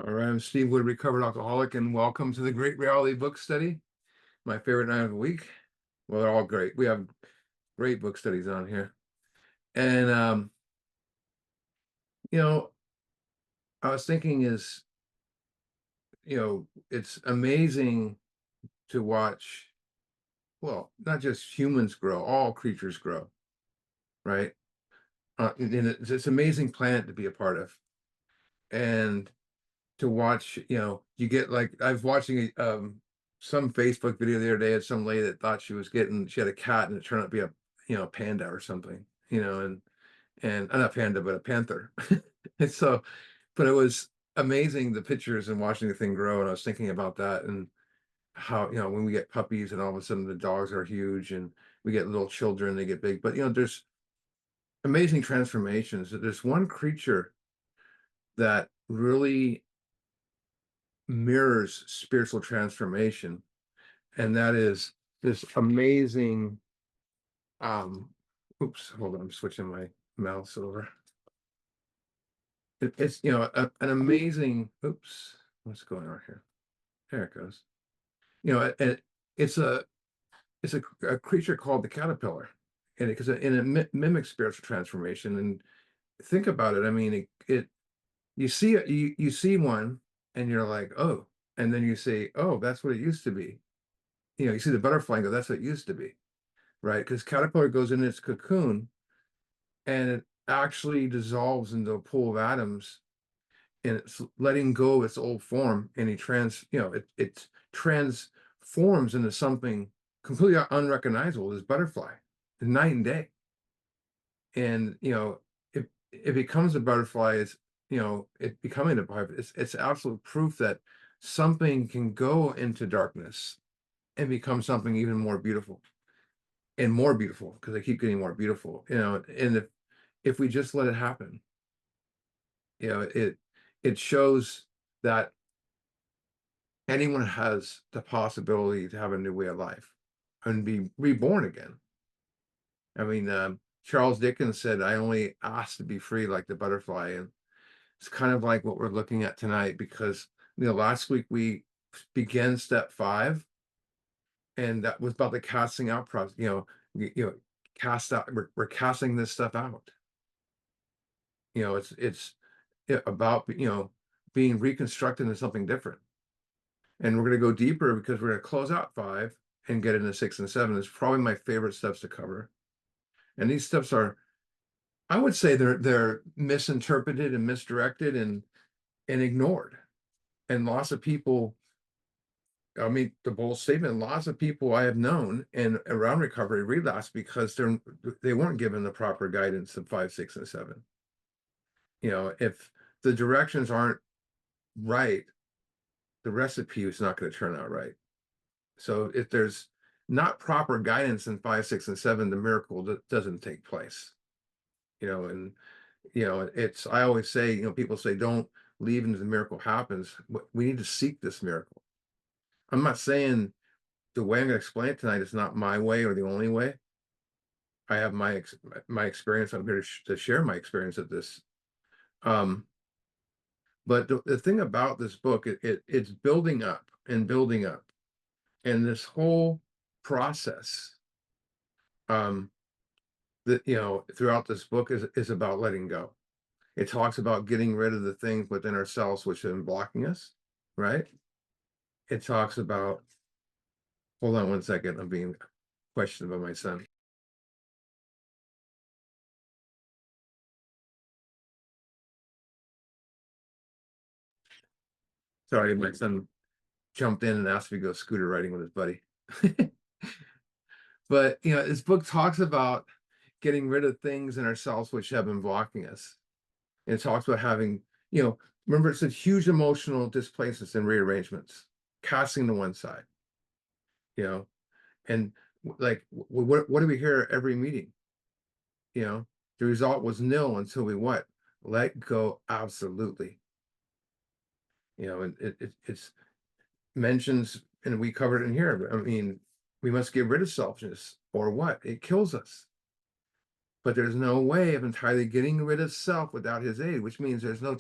All right, I'm Steve Wood, recovered alcoholic, and welcome to the Great Reality Book Study. My favorite night of the week. Well, they're all great. We have great book studies on here. And you know, I was thinking it's amazing to watch, well, not just humans grow, all creatures grow, right? And it's an amazing planet to be a part of. And to watch, you get like I was watching some Facebook video the other day of some lady that thought she had a cat and it turned out to be a panda or something, and not panda, but a panther. And so, but it was amazing the pictures and watching the thing grow. And I was thinking about that and how, when we get puppies and all of a sudden the dogs are huge and we get little children, they get big. But there's amazing transformations. There's one creature that really mirrors spiritual transformation, and that is this amazing oops, hold on, I'm switching my mouse over. It's an amazing, oops, what's going on here? There it goes. And it's a a creature called the caterpillar, and because it mimics spiritual transformation. And think about it, I mean, it you see it, you see one and you're like, oh, and then you say, oh, that's what it used to be. You see the butterfly and go, that's what it used to be, right? Because caterpillar goes in its cocoon and it actually dissolves into a pool of atoms, and it's letting go of its old form, and it transforms into something completely unrecognizable, this butterfly, night and day. And if it becomes a butterfly, it becoming a butterfly, it's absolute proof that something can go into darkness and become something even more beautiful and more beautiful, because they keep getting more beautiful, and if we just let it happen, it shows that anyone has the possibility to have a new way of life and be reborn again. I mean, Charles Dickens said, I only asked to be free like the butterfly. And it's kind of like what we're looking at tonight, because last week we began step 5, and that was about the casting out process. Cast out, we're casting this stuff out. It's about being reconstructed into something different. And we're going to go deeper because we're going to close out 5 and get into 6 and 7. It's probably my favorite steps to cover. And these steps are, I would say, they're misinterpreted and misdirected and ignored. And lots of people, I mean, the bold statement, lots of people I have known and around recovery relapse because they weren't given the proper guidance of 5, 6, and 7. If the directions aren't right, the recipe is not going to turn out right. So if there's not proper guidance in 5, 6, and 7, the miracle doesn't take place. And it's, I always say, people say don't leave until the miracle happens. We need to seek this miracle. I'm not saying the way I'm going to explain it tonight is not my way or the only way. I have my experience. I'm here to share my experience of this. But the thing about this book, it's building up and building up, and this whole process, um, that throughout this book is about letting go. It talks about getting rid of the things within ourselves which have been blocking us, right? It talks about, hold on one second, I'm being questioned by my son. Sorry, my son jumped in and asked me to go scooter riding with his buddy. But this book talks about getting rid of things in ourselves which have been blocking us. And it talks about having, remember, it said huge emotional displacements and rearrangements, casting to one side, you know, and like, what do we hear at every meeting? The result was nil until we what? Let go absolutely. And it's mentions, and we covered it in here. I mean, we must get rid of selfishness, or what? It kills us. but there's no way of entirely getting rid of self without his aid, which means there's no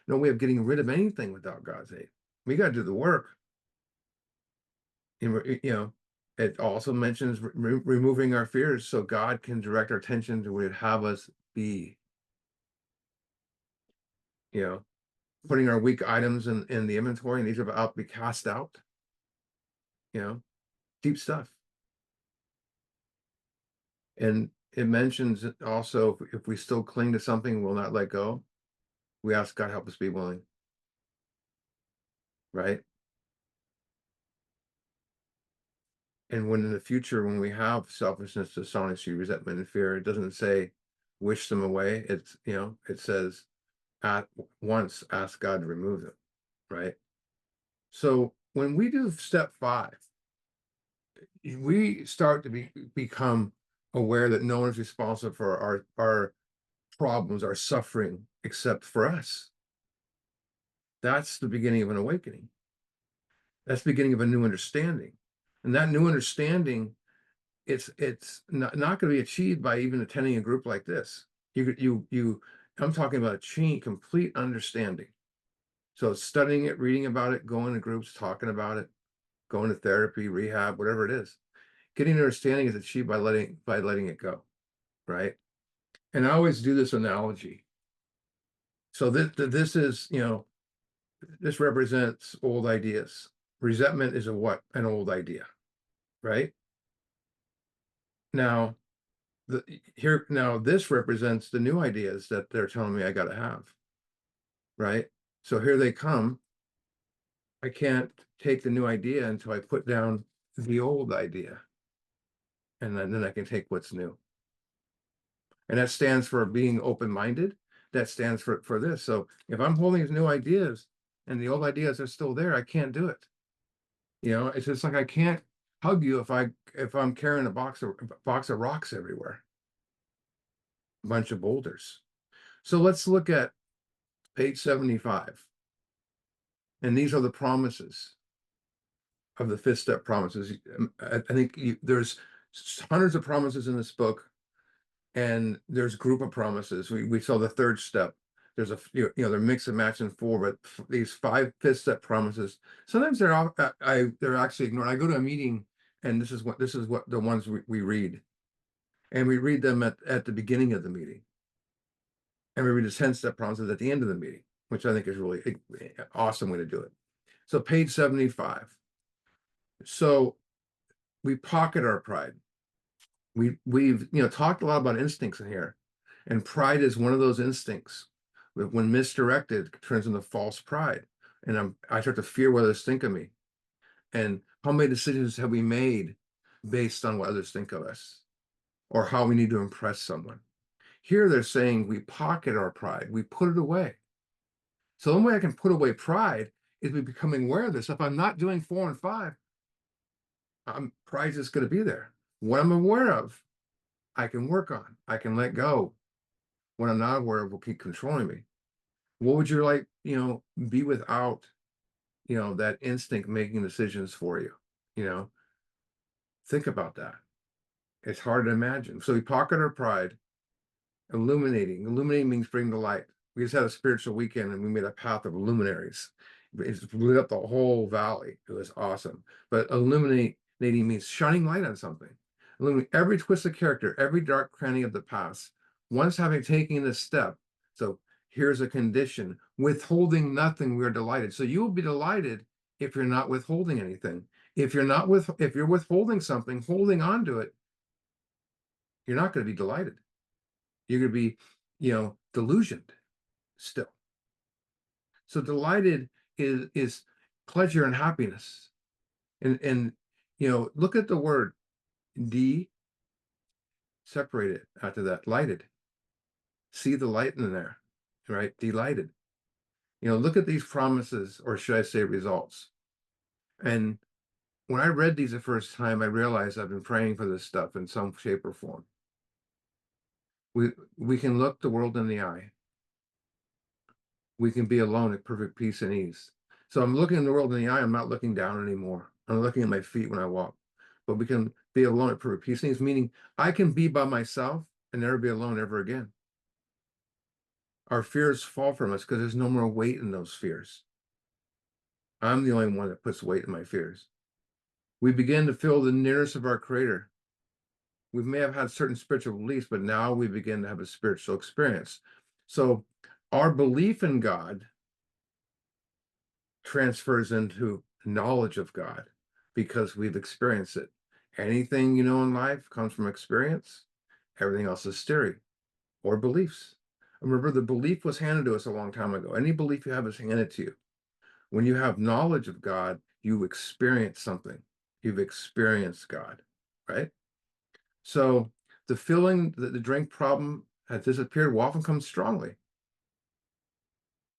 way of getting rid of anything without God's aid. We got to do the work. It also mentions removing our fears so God can direct our attention to where He'd have us be. Putting our weak items in the inventory, and these are about to be cast out. Deep stuff. And it mentions also, if we still cling to something, we'll not let go. We ask God help us be willing. Right? And when in the future, when we have selfishness, dishonesty, resentment, and fear, it doesn't say wish them away. It says at once ask God to remove them. Right? So when we do step 5, we start to become aware that no one is responsible for our problems, our suffering, except for us. That's the beginning of an awakening. That's the beginning of a new understanding. And that new understanding, it's not going to be achieved by even attending a group like this. I'm talking about complete understanding. So studying it, reading about it, going to groups, talking about it, going to therapy, rehab, whatever it is. Getting an understanding is achieved by letting it go, right? And I always do this analogy. So this is, this represents old ideas. Resentment is an old idea, right? Now, this represents the new ideas that they're telling me I got to have, right? So here they come. I can't take the new idea until I put down the old idea, and then I can take what's new. And that stands for being open-minded. That stands for this. So if I'm holding these new ideas and the old ideas are still there, I can't do it. It's just like I can't hug you if I'm carrying a box of rocks everywhere, a bunch of boulders. So let's look at page 75. And these are the promises of the 5th step promises. I think there's hundreds of promises in this book, and there's group of promises. We saw the 3rd step. There's they're mix and match and 4, but these 5 5th step promises, sometimes they're actually ignored. I go to a meeting, and this is what the ones we read, and we read them at the beginning of the meeting, and we read the 10 step promises at the end of the meeting, which I think is really an awesome way to do it. So page 75. So we pocket our pride. We've talked a lot about instincts in here, and pride is one of those instincts. When misdirected, turns into false pride, and I start to fear what others think of me. And how many decisions have we made based on what others think of us, or how we need to impress someone? Here they're saying we pocket our pride, we put it away. So the only way I can put away pride is by becoming aware of this. If I'm not doing 4 and 5, pride is going to be there. What I'm aware of, I can work on. I can let go. What I'm not aware of will keep controlling me. What would you like, be without, that instinct making decisions for you? Think about that. It's hard to imagine. So we pocket our pride. Illuminating. Illuminating means bring the light. We just had a spiritual weekend, and we made a path of luminaries. It lit up the whole valley. It was awesome. But illuminating means shining light on something. Illuminating every twisted character, every dark cranny of the past. Once having taken this step, so here's a condition: withholding nothing, we are delighted. So you will be delighted if you're not withholding anything. If you're withholding something, holding on to it, you're not going to be delighted. You're going to be, delusioned still. So delighted is pleasure and happiness. And look at the word separate it after that, lighted. See the light in there, right? Delighted. Look at these promises, or should I say results. And when I read these the first time, I realized I've been praying for this stuff in some shape or form. We can look the world in the eye. We can be alone at perfect peace and ease. So I'm looking the world in the eye. I'm not looking down anymore. I'm looking at my feet when I walk. But we can be alone at perfect peace and ease, meaning I can be by myself and never be alone ever again. Our fears fall from us because there's no more weight in those fears. I'm the only one that puts weight in my fears. We begin to feel the nearness of our Creator. We may have had certain spiritual beliefs, but now we begin to have a spiritual experience. So our belief in God transfers into knowledge of God because we've experienced it. Anything you know in life comes from experience. Everything else is theory or beliefs. Remember, the belief was handed to us a long time ago. Any belief you have is handed to you. When you have knowledge of God, you experience something. You've experienced God, right? So the feeling that the drink problem has disappeared will often come strongly.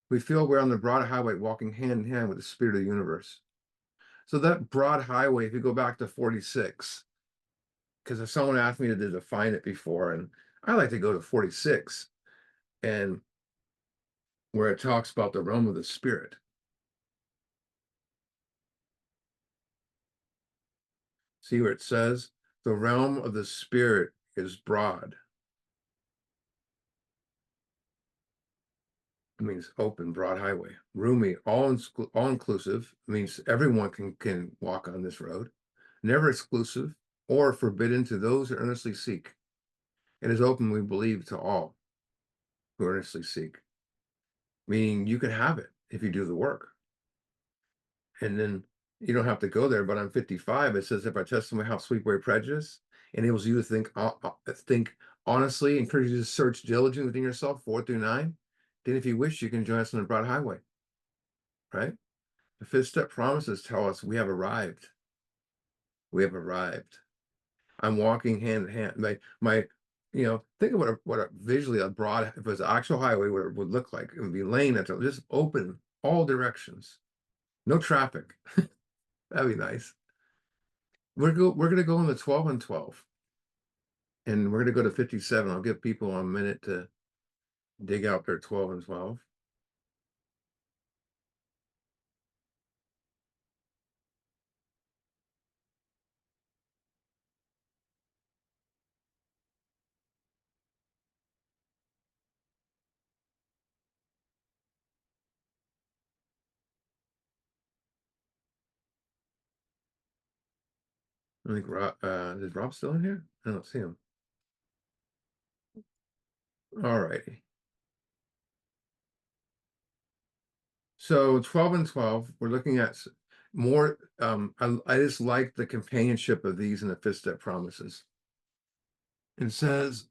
We feel we're on the broad highway walking hand in hand with the spirit of the universe. So that broad highway, if you go back to 46, because if someone asked me to define it before, and I like to go to 46, and where it talks about the realm of the spirit. See where it says, the realm of the spirit is broad. It means open, broad highway. Roomy, all inclusive, means everyone can walk on this road. Never exclusive or forbidden to those who earnestly seek. It is open, we believe, to all who earnestly seek. Meaning you can have it if you do the work. And then you don't have to go there. But on 55, it says, if our testimony helps sweep away prejudice, enables you to think honestly, encourages you to search diligently within yourself, 4 through 9. Then if you wish, you can join us on the broad highway, right? The fifth step promises tell us we have arrived. We have arrived. I'm walking hand in hand. Think of what a visually a broad, if it was an actual highway, what it would look like. It would be lane that's just open all directions. No traffic. That'd be nice. We're gonna go on the 12 and 12. And we're gonna go to 57. I'll give people a minute to dig out their 12 and 12. I think Rob, is Rob still in here? I don't see him. All righty. So 12 and 12, we're looking at more. I just like the companionship of these in the fifth step promises. It says,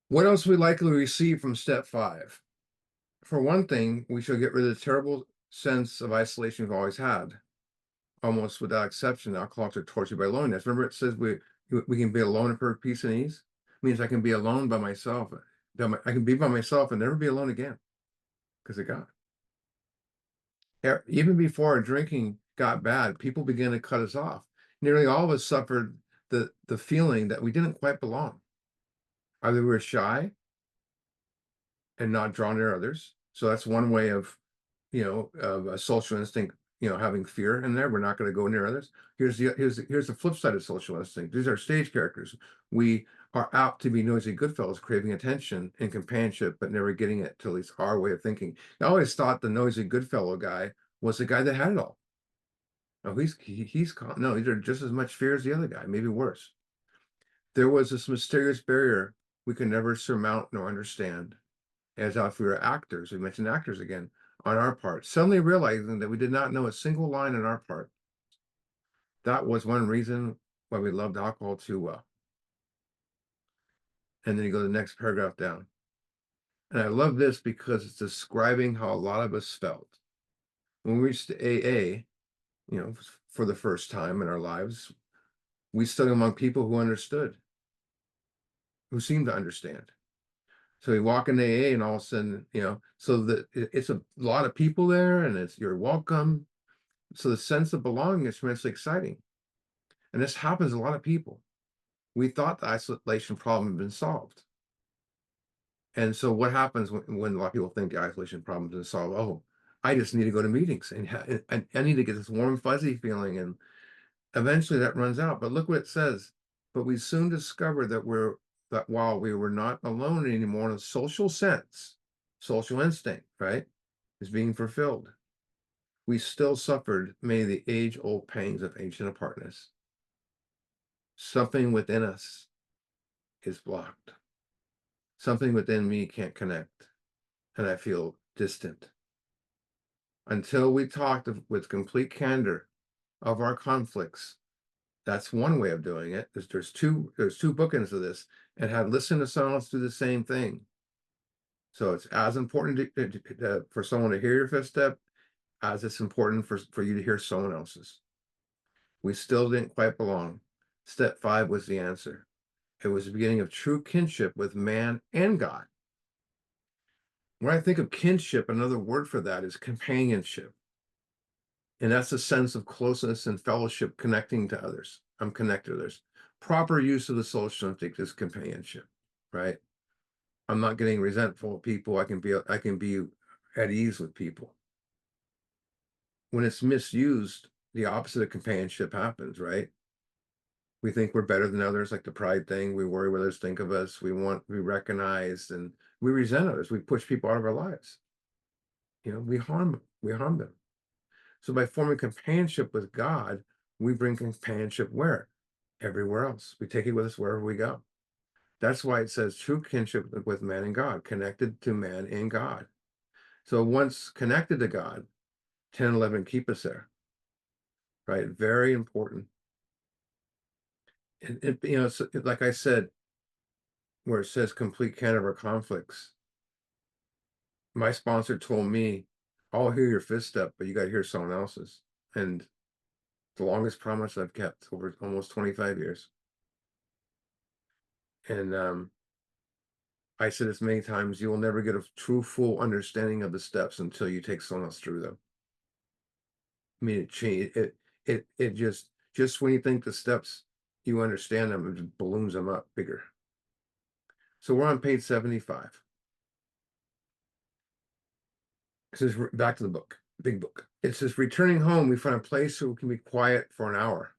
what else we likely receive from step 5? For one thing, we shall get rid of the terrible sense of isolation we've always had. Almost without exception, alcoholics are tortured by loneliness. Remember, it says we can be alone in perfect peace and ease. It means I can be alone by myself. I can be by myself and never be alone again because of God. Even before our drinking got bad, people began to cut us off. Nearly all of us suffered the feeling that we didn't quite belong. Either we were shy and not drawn near others. So that's one way of a social instinct, having fear in there. We're not going to go near others. Here's the flip side of social instinct. These are stage characters. We are apt to be noisy goodfellows, craving attention and companionship, but never getting it till it's our way of thinking. I always thought the noisy goodfellow guy was the guy that had it all. No, no, these are just as much fear as the other guy, maybe worse. There was this mysterious barrier we could never surmount nor understand. As if we were actors, we mentioned actors again, on our part, suddenly realizing that we did not know a single line on our part. That was one reason why we loved alcohol too well. And then you go to the next paragraph down. And I love this because it's describing how a lot of us felt. When we reached AA, for the first time in our lives, we stood among people who understood, who seemed to understand. So you walk in AA and all of a sudden, so that it's a lot of people there and you're welcome. So the sense of belonging is tremendously exciting. And this happens to a lot of people. We thought the isolation problem had been solved. And so what happens when a lot of people think the isolation problem has been solved? Oh, I just need to go to meetings and I need to get this warm, fuzzy feeling. And eventually that runs out. But look what it says. But we soon discovered that that while we were not alone anymore in a social sense, social instinct, right, is being fulfilled, we still suffered many of the age-old pangs of ancient apartness. Something within us is blocked. Something within me can't connect, and I feel distant. Until we talked with complete candor of our conflicts, that's one way of doing it. There's two bookends to this, and had listened to someone else do the same thing. So it's as important for someone to hear your fifth step as it's important for you to hear someone else's. We still didn't quite belong. Step 5 was the answer. It was the beginning of true kinship with man and God. When I think of kinship, another word for that is companionship. And that's a sense of closeness and fellowship, connecting to others. I'm connected to others. Proper use of the social instinct is companionship, right? I'm not getting resentful of people. I can be at ease with people. When it's misused, the opposite of companionship happens, right? We think we're better than others, like the pride thing. We worry what others think of us. We want to be recognized, and we resent others. We push people out of our lives. We harm them. So by forming companionship with God, we bring companionship where? Everywhere else. We take it with us wherever we go. That's why it says true kinship with man and God, connected to man and God. So once connected to God, 10, 11 keep us there, right? Very important. And like I said, where it says complete candor of conflicts, my sponsor told me, I'll hear your fifth step, but you got to hear someone else's. And the longest promise I've kept over almost 25 years. And I said this many times, you will never get a true, full understanding of the steps until you take someone else through them. I mean, it changed it just when you think the steps, you understand them, it just balloons them up bigger. So we're on page 75. It says, back to the book, big book. It says, returning home, we find a place where we can be quiet for an hour.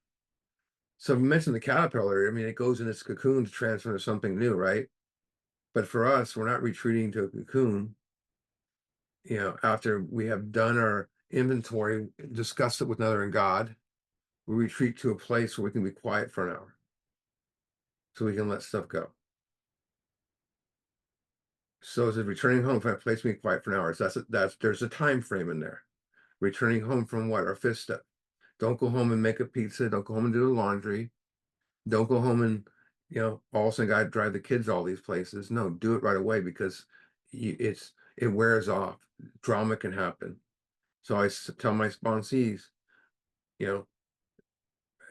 So we mentioned the caterpillar. I mean, it goes in its cocoon to transfer to something new, right? But for us, we're not retreating to a cocoon. After we have done our inventory, discussed it with another and God, we retreat to a place where we can be quiet for an hour, so we can let stuff go. So as returning home, find a place to be quiet for an hour. So there's a time frame in there. Returning home from what? Our fifth step. Don't go home and make a pizza. Don't go home and do the laundry. Don't go home and all of a sudden got to drive the kids all these places. No, do it right away, because it wears off. Drama can happen. So I tell my sponsees,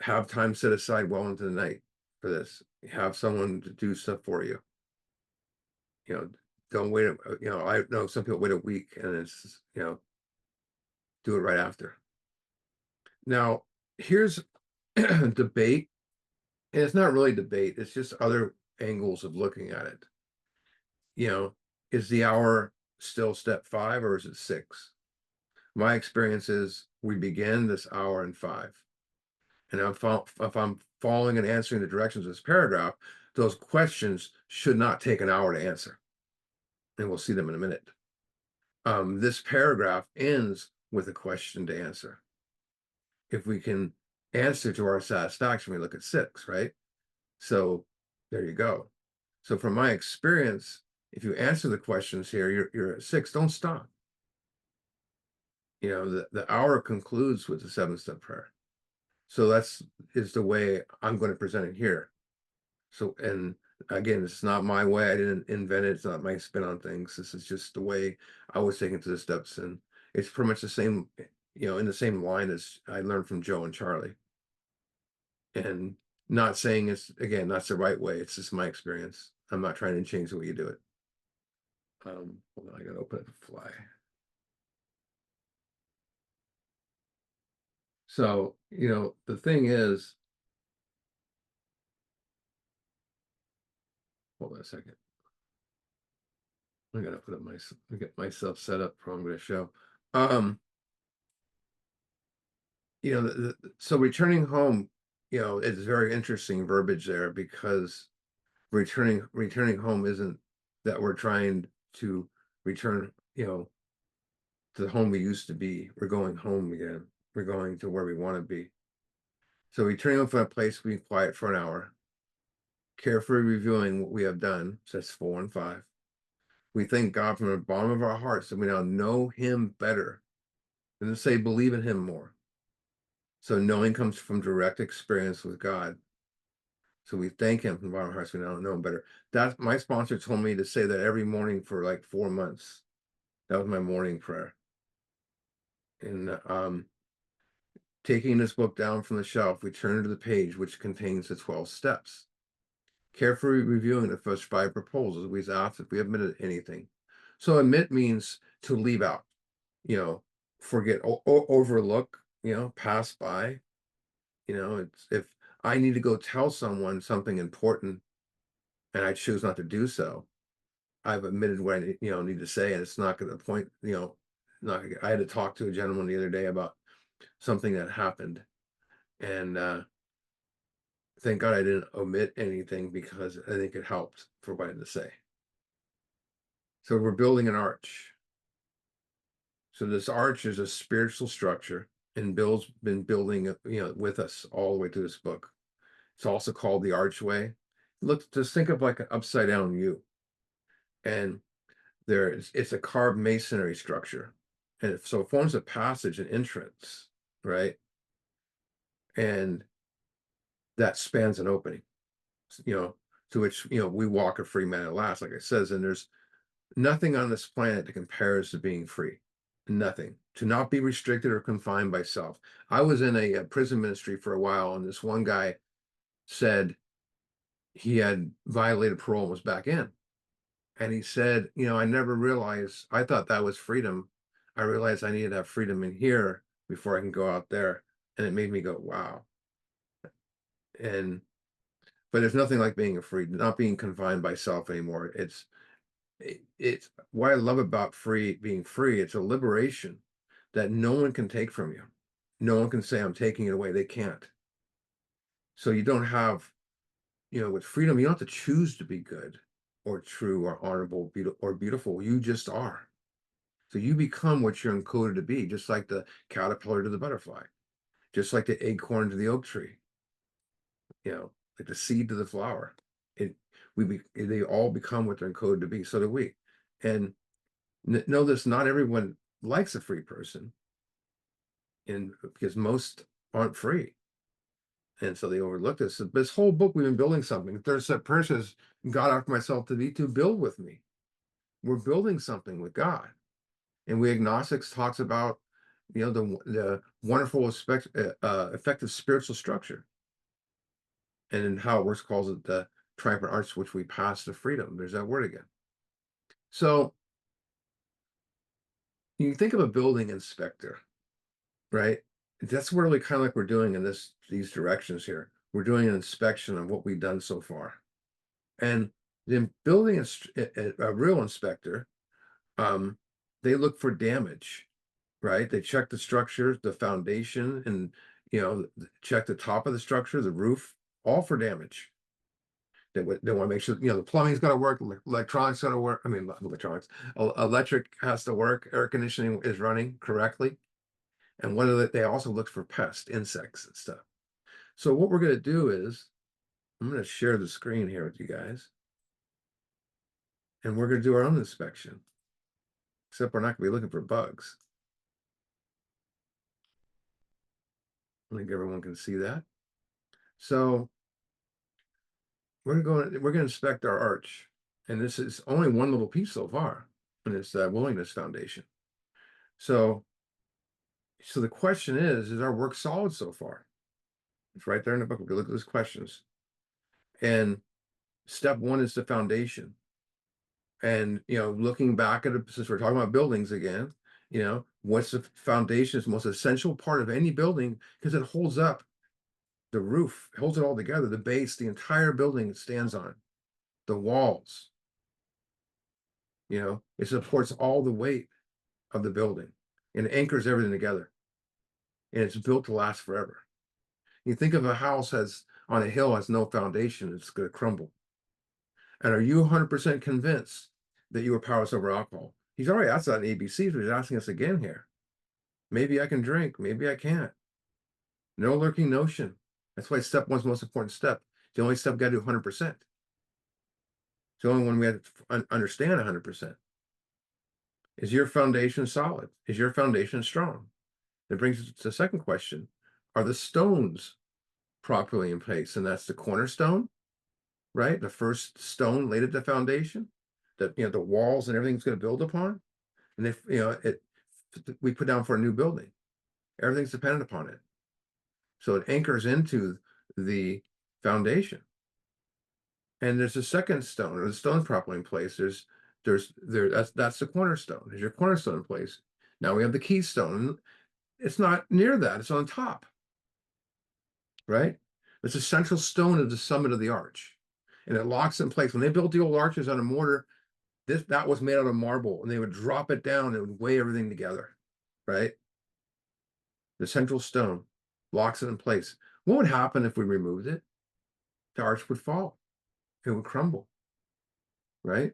have time set aside well into the night for this. Have someone to do stuff for you. Don't wait. I know some people wait a week, and it's do it right after. Now, here's debate, and it's not really debate. It's just other angles of looking at it. Is the hour still step 5 or is it 6? My experience is we begin this hour in 5. And if I'm following and answering the directions of this paragraph, those questions should not take an hour to answer. And we'll see them in a minute. This paragraph ends with a question to answer. If we can answer to our satisfaction, we look at 6, right? So there you go. So from my experience, if you answer the questions here, you're at 6. Don't stop. The hour concludes with the 7-step prayer. So is the way I'm going to present it here. So, and again, it's not my way. I didn't invent it. It's not my spin on things. This is just the way I was taken to the steps. And it's pretty much the same, in the same line as I learned from Joe and Charlie. And not saying again, that's the right way. It's just my experience. I'm not trying to change the way you do it. Hold on, I gotta open up the fly. So, the thing is, hold on a second. I gotta get myself set up for what I'm gonna show. So returning home, it's very interesting verbiage there, because returning home isn't that we're trying to return, to the home we used to be. We're going home again. We're going to where we want to be. So returning home from a place, being quiet for an hour, carefully reviewing what we have done, so that's 4 and 5. We thank God from the bottom of our hearts that we now know him better than to say believe in him more. So knowing comes from direct experience with God. So we thank him from the bottom of our hearts. We now know him better. That my sponsor told me to say that every morning for like 4 months. That was my morning prayer. And taking this book down from the shelf, we turn to the page which contains the 12 steps. Carefully reviewing the first 5 proposals, we asked if we omitted anything. So omit means to leave out, forget, overlook, pass by. It's if I need to go tell someone something important and I choose not to do so, I've omitted what I need to say, and it's not going to point, not. I had to talk to a gentleman the other day about something that happened, and thank God I didn't omit anything because I think it helped for what I had to say. So we're building an arch. So this arch is a spiritual structure, and Bill's been building, with us all the way through this book. It's also called the archway. Look, just think of like an upside down U, and it's a carved masonry structure, and so it forms a passage, an entrance, right? And that spans an opening, to which we walk a free man at last, like it says, and there's nothing on this planet that compares to being free. Nothing. To not be restricted or confined by self. I was in a prison ministry for a while, and this one guy said he had violated parole and was back in. And he said, I never realized, I thought that was freedom. I realized I needed to have freedom in here before I can go out there. And it made me go, wow. But there's nothing like being free, not being confined by self anymore. It's what I love about being free. It's a liberation that no one can take from you. No one can say, I'm taking it away. They can't. So you don't have, with freedom, you don't have to choose to be good or true or honorable or beautiful. You just are. So you become what you're encoded to be, just like the caterpillar to the butterfly, just like the acorn to the oak tree, like the seed to the flower. They all become what they're encoded to be. So do we. And know this, not everyone likes a free person, and because most aren't free. And so they overlook this. This whole book, we've been building something. There's that person God offered myself to be to build with me. We're building something with God. And we agnostics talks about, the wonderful effective spiritual structure. And in how it works calls it the triumphant arch, which we pass to freedom. There's that word again. So you think of a building inspector, right? That's really kind of like we're doing in these directions here. We're doing an inspection of what we've done so far. And the building a real inspector, they look for damage, right? They check the structure, the foundation, and check the top of the structure, the roof, all for damage. They want to make sure the plumbing's got to work, electronics got to work. I mean, electronics, electric has to work, air conditioning is running correctly, and they also look for pests, insects, and stuff. So what we're going to do is I'm going to share the screen here with you guys, and we're going to do our own inspection. Except we're not going to be looking for bugs. I think everyone can see that. So we're going to inspect our arch, and this is only one little piece so far, and it's the Willingness Foundation. So the question is our work solid so far? It's right there in the book. We can look at those questions. And step 1 is the foundation. And looking back at it, since we're talking about buildings again, what's the foundation is the most essential part of any building because it holds up the roof, holds it all together, the base, the entire building it stands on, the walls. It supports all the weight of the building and anchors everything together. And it's built to last forever. You think of a house on a hill has no foundation, it's going to crumble. And are you 100% convinced that you are powerless over alcohol? He's already asked that in ABC, but he's asking us again here. Maybe I can drink, maybe I can't. No lurking notion. That's why step one's the most important step. The only step we got to do 100%. It's the only one we have to understand 100%. Is your foundation solid? Is your foundation strong? That brings us to the second question. Are the stones properly in place? And that's the cornerstone, right? The first stone laid at the foundation that, the walls and everything's going to build upon. And if, we put down for a new building, everything's dependent upon it. So it anchors into the foundation. And there's a second stone, or the stone's properly in place. That's the cornerstone. There's your cornerstone in place. Now we have the keystone. It's not near that, it's on top, right? It's a central stone at the summit of the arch. And it locks in place. When they built the old arches on a mortar, that was made out of marble, and they would drop it down and it would weigh everything together, right? The central stone locks it in place. What would happen if we removed it? The arch would fall. It would crumble, right?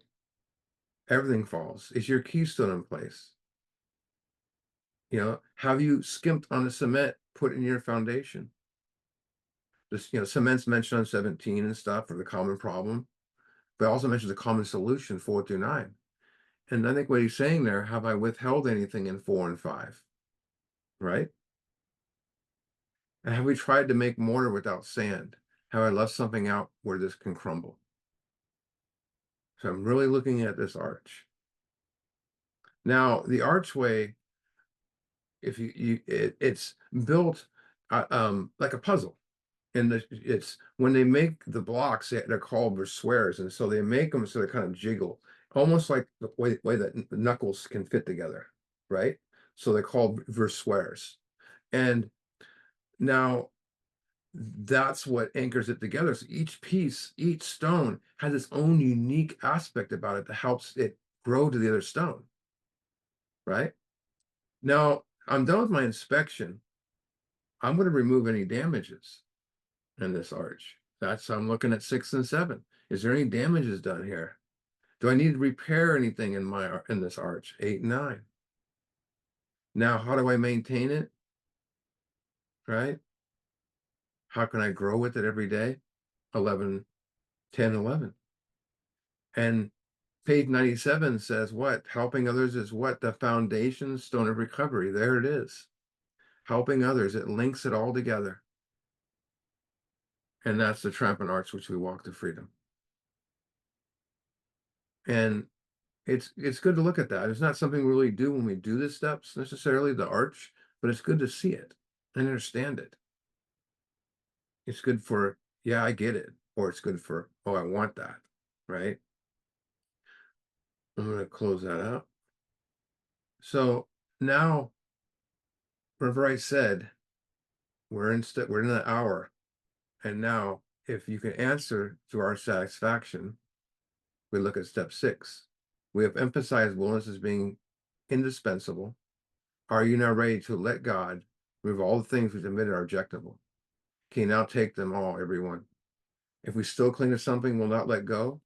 Everything falls. Is your keystone in place? Have you skimped on the cement put in your foundation? This, cement's mentioned on 17 and stuff for the common problem, but also mentions the common solution 4 through 9. And I think what he's saying there, have I withheld anything in 4 and 5? Right? And have we tried to make mortar without sand? Have I left something out where this can crumble? So I'm really looking at this arch. Now, the archway, if it's built like a puzzle. And it's when they make the blocks, they're called brassoirs, and so they make them so they kind of jiggle, almost like the way that knuckles can fit together, right? So they're called brassoirs. And now that's what anchors it together. So each piece, each stone has its own unique aspect about it that helps it grow to the other stone, right? Now, I'm done with my inspection. I'm going to remove any damages in this arch. I'm looking at 6 and 7. Is there any damages done here? Do I need to repair anything in this arch? 8 and 9. Now, how do I maintain it? Right? How can I grow with it every day? 11, 10, 11. And page 97 says what? Helping others is what? The foundation stone of recovery. There it is. Helping others. It links it all together. And that's the triumphant arch which we walk to freedom. And it's good to look at that. It's not something we really do when we do the steps necessarily, the arch, but it's good to see it and understand it. It's good for, yeah, I get it. Or it's good for, oh, I want that, right? I'm going to close that out. So now, remember I said, we're in an hour. And now, if you can answer to our satisfaction, we look at step 6. We have emphasized wellness as being indispensable. Are you now ready to let God remove all the things we've admitted are objectable? Can you now take them all, everyone? If we still cling to something, we'll not let go.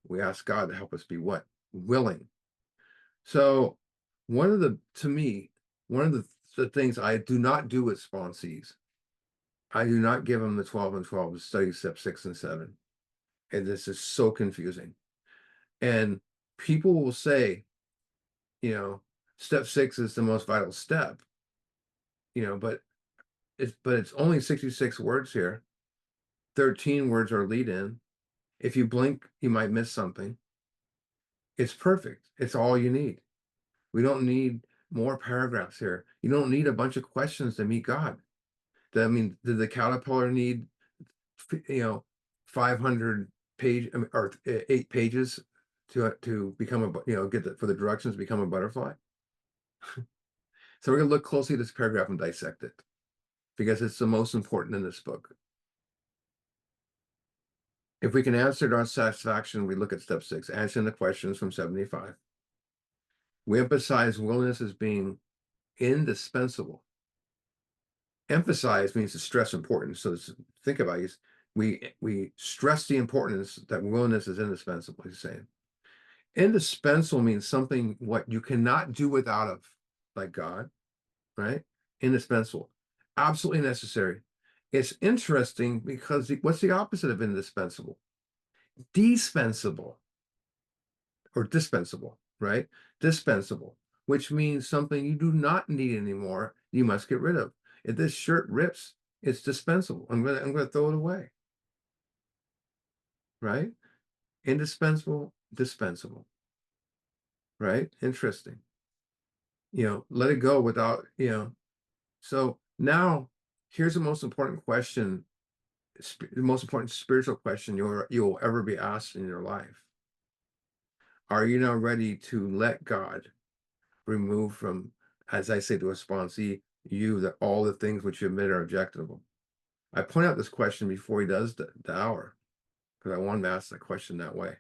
We ask God to help us be what? Willing. So to me, one of the things I do not do with sponsees, I do not give them the 12 and 12 to study step 6 and 7. And this is so confusing. And people will say, step 6 is the most vital step, but it's only 66 words here. 13 words are lead in. If you blink, you might miss something. It's perfect. It's all you need. We don't need more paragraphs here. You don't need a bunch of questions to meet God. Did the caterpillar need, 500 or 8 pages to become for the directions to become a butterfly? So we're going to look closely at this paragraph and dissect it because it's the most important in this book. If we can answer to our satisfaction, we look at step 6, answering the questions from 75. We emphasize willingness as being indispensable. Emphasize means to stress importance. So think about it. We stress the importance that willingness is indispensable, he's saying. Indispensable means something what you cannot do without of, like God, right? Indispensable, absolutely necessary. It's interesting because what's the opposite of indispensable? Dispensable or dispensable, right? Dispensable, which means something you do not need anymore, you must get rid of. If this shirt rips, it's dispensable. I'm gonna throw it away, right? Indispensable, dispensable, right? Interesting. Let it go without. So now here's the most important question, the most important spiritual question you'll ever be asked in your life. Are you now ready to let God remove from, as I say to a sponsee, you that all the things which you admit are objectionable? I point out this question before he does the hour, because I want him to ask the question that way.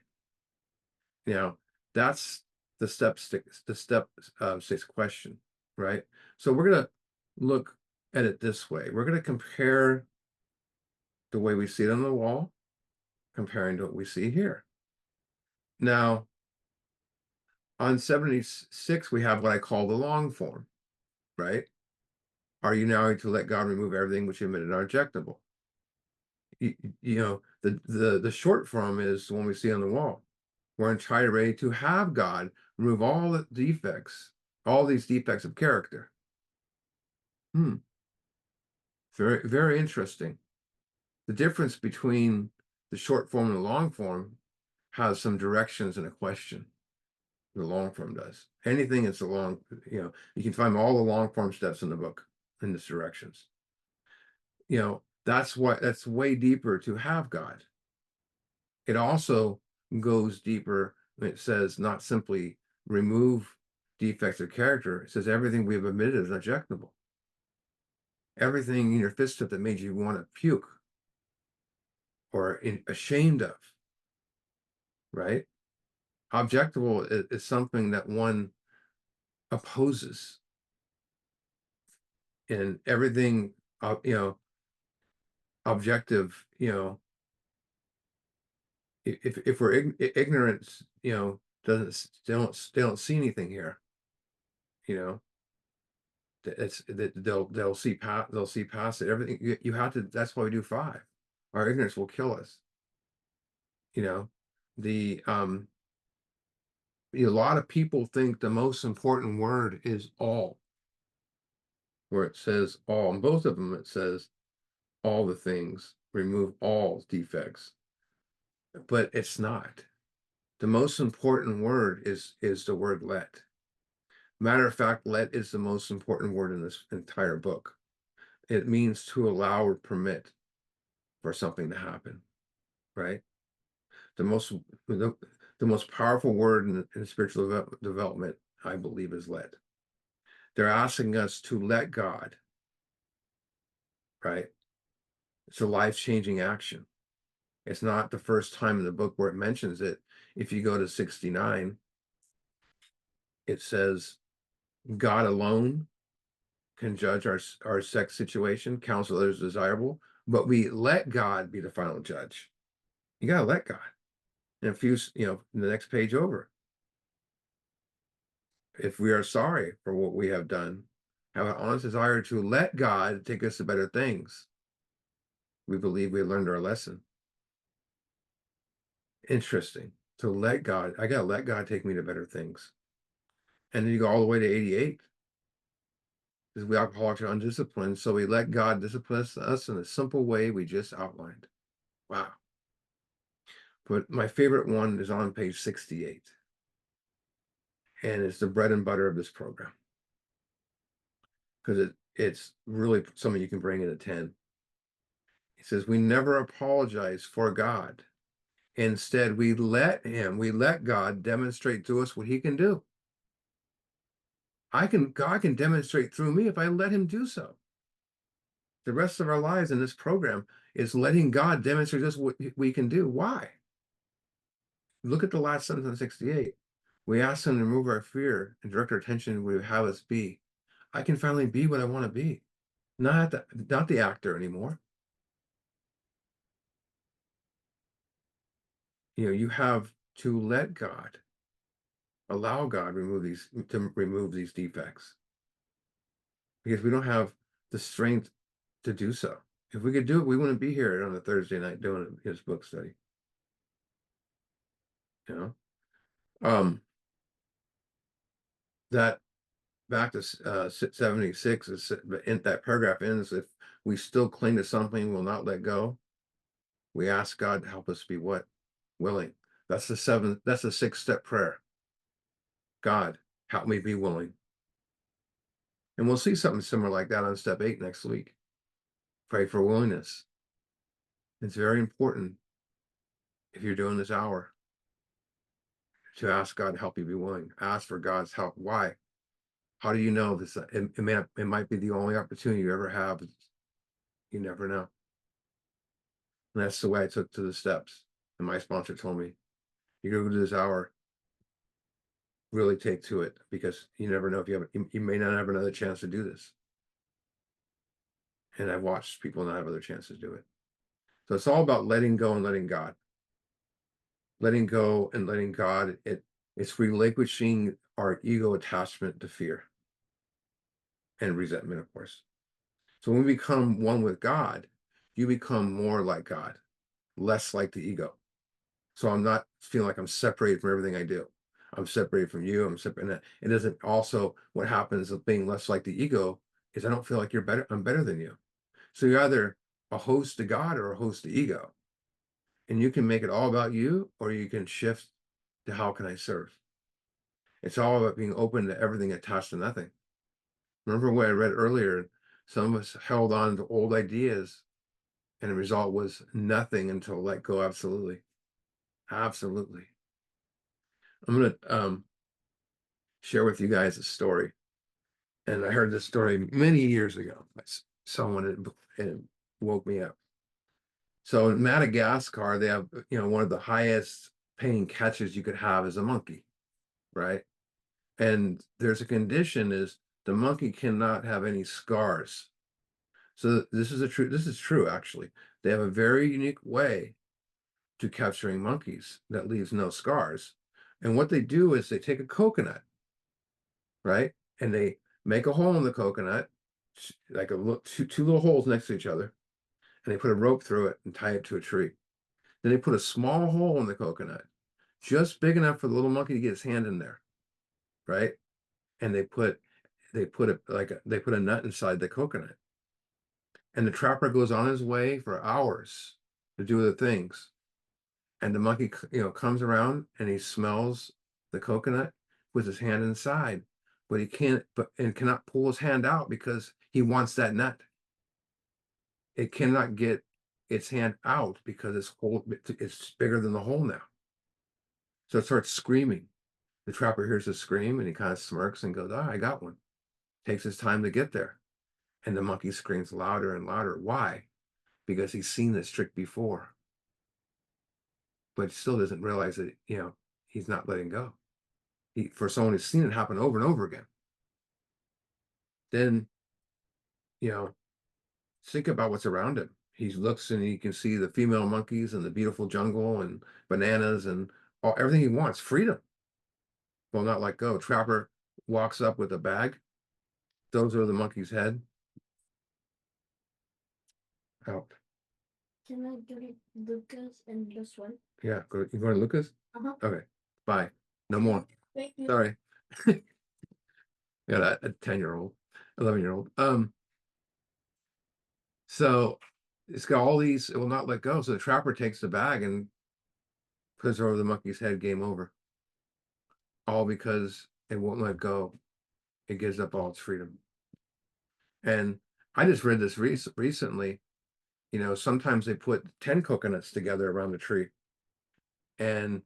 That's the step 6 question, right? So we're gonna look at it this way. We're gonna compare the way we see it on the wall, comparing to what we see here. Now, on 76, we have what I call the long form, right? Are you now to let God remove everything which you admitted are objectionable? The short form is the one we see on the wall. We're entirely ready to have God remove all the defects, all these defects of character. Very, very interesting. The difference between the short form and the long form has some directions and a question. The long form does. Anything that's a long, you can find all the long form steps in the book in this directions. That's way deeper to have God. It also goes deeper when it says not simply remove defects of character. It says everything we've admitted is objectionable. Everything in your fist that made you want to puke or ashamed of, right? Objectable is something that one opposes, and everything, objective, if we're ignorance, doesn't they don't see anything here, you know. It's that they'll see past it. Everything you have to. That's why we do 5. Our ignorance will kill us. The a lot of people think the most important word is all, where it says all. In both of them, it says all the things, remove all defects, but it's not. The most important word is the word let. Matter of fact, let is the most important word in this entire book. It means to allow or permit for something to happen, right? The most the, the most powerful word in spiritual development, I believe, is let. They're asking us to let God, right? It's a life-changing action. It's not the first time in the book where it mentions it. If you go to 69, it says, God alone can judge our sex situation, counsel others desirable, but we let God be the final judge. You got to let God. And if you, the next page over, if we are sorry for what we have done, have an honest desire to let God take us to better things, we believe we learned our lesson. Interesting. To let God, I got to let God take me to better things. And then you go all the way to 88. Because we alcoholics are undisciplined, so we let God discipline us in a simple way we just outlined. Wow. But my favorite one is on page 68. And it's the bread and butter of this program. Because it's really something you can bring in a 10. It says, we never apologize for God. Instead, we let God demonstrate to us what he can do. God can demonstrate through me if I let him do so. The rest of our lives in this program is letting God demonstrate to us what we can do. Why? Look at the last sentence on 68. We ask him to remove our fear and direct our attention where he have us be. I can finally be what I want to be. Not the actor anymore. You have to let God, allow God to remove these defects, because we don't have the strength to do so. If we could do it, we wouldn't be here on a Thursday night doing his book study. You know, that back to 76 is in that paragraph ends, if we still cling to something, will not let go. We ask God to help us be what? Willing. That's the 6-step prayer. God, help me be willing. And we'll see something similar like that on step 8 next week. Pray for willingness. It's very important, if you're doing this hour, to ask God to help you be willing. Ask for God's help. Why? How do you know this? It might be the only opportunity you ever have. You never know. And that's the way I took to the steps. And my sponsor told me, you go to this hour, really take to it, because you never know if you may not have another chance to do this. And I've watched people not have other chances to do it. So it's all about letting go and letting God. Letting go and letting God. It's relinquishing our ego attachment to fear and resentment, of course. So when we become one with God, you become more like God, less like the ego. So I'm not feeling like I'm separated from everything I do. I'm separated from you. I'm separated. It doesn't also, what happens of being less like the ego is I don't feel like you're better. I'm better than you. So you're either a host to God or a host to ego. And you can make it all about you, or you can shift to how can I serve? It's all about being open to everything attached to nothing. Remember what I read earlier? Some of us held on to old ideas, and the result was nothing until let go. Absolutely. Absolutely. I'm going to share with you guys a story. And I heard this story many years ago. Someone it woke me up. So in Madagascar, they have, one of the highest paying catches you could have is a monkey, right? And there's a condition is the monkey cannot have any scars. So this is true, actually. They have a very unique way to capturing monkeys that leaves no scars. And what they do is they take a coconut, right? And they make a hole in the coconut, like two little holes next to each other, and they put a rope through it and tie it to a tree. Then they put a small hole in the coconut, just big enough for the little monkey to get his hand in there, right? And they put a nut inside the coconut. And the trapper goes on his way for hours to do the things. And the monkey, comes around and he smells the coconut, puts his hand inside, but he cannot pull his hand out because he wants that nut. It cannot get its hand out because it's bigger than the hole now. So it starts screaming. The trapper hears the scream and he kind of smirks and goes, "Ah, I got one." Takes his time to get there. And the monkey screams louder and louder. Why? Because he's seen this trick before. But still doesn't realize that, he's not letting go. For someone who's seen it happen over and over again. Then, you know, think about what's around him. He looks and he can see the female monkeys and the beautiful jungle and bananas and everything he wants. Freedom. Will not let go. Trapper walks up with a bag, throws over the monkey's head. Out. Can I go to Lucas and this one? Yeah, you going to Lucas? Okay, bye. No more. Thank you. Sorry. Got a 10-year-old, 11-year-old. So it's got all these, it will not let go. So the trapper takes the bag and puts it over the monkey's head, game over. All because it won't let go. It gives up all its freedom. And I just read this recently. Sometimes they put 10 coconuts together around the tree. And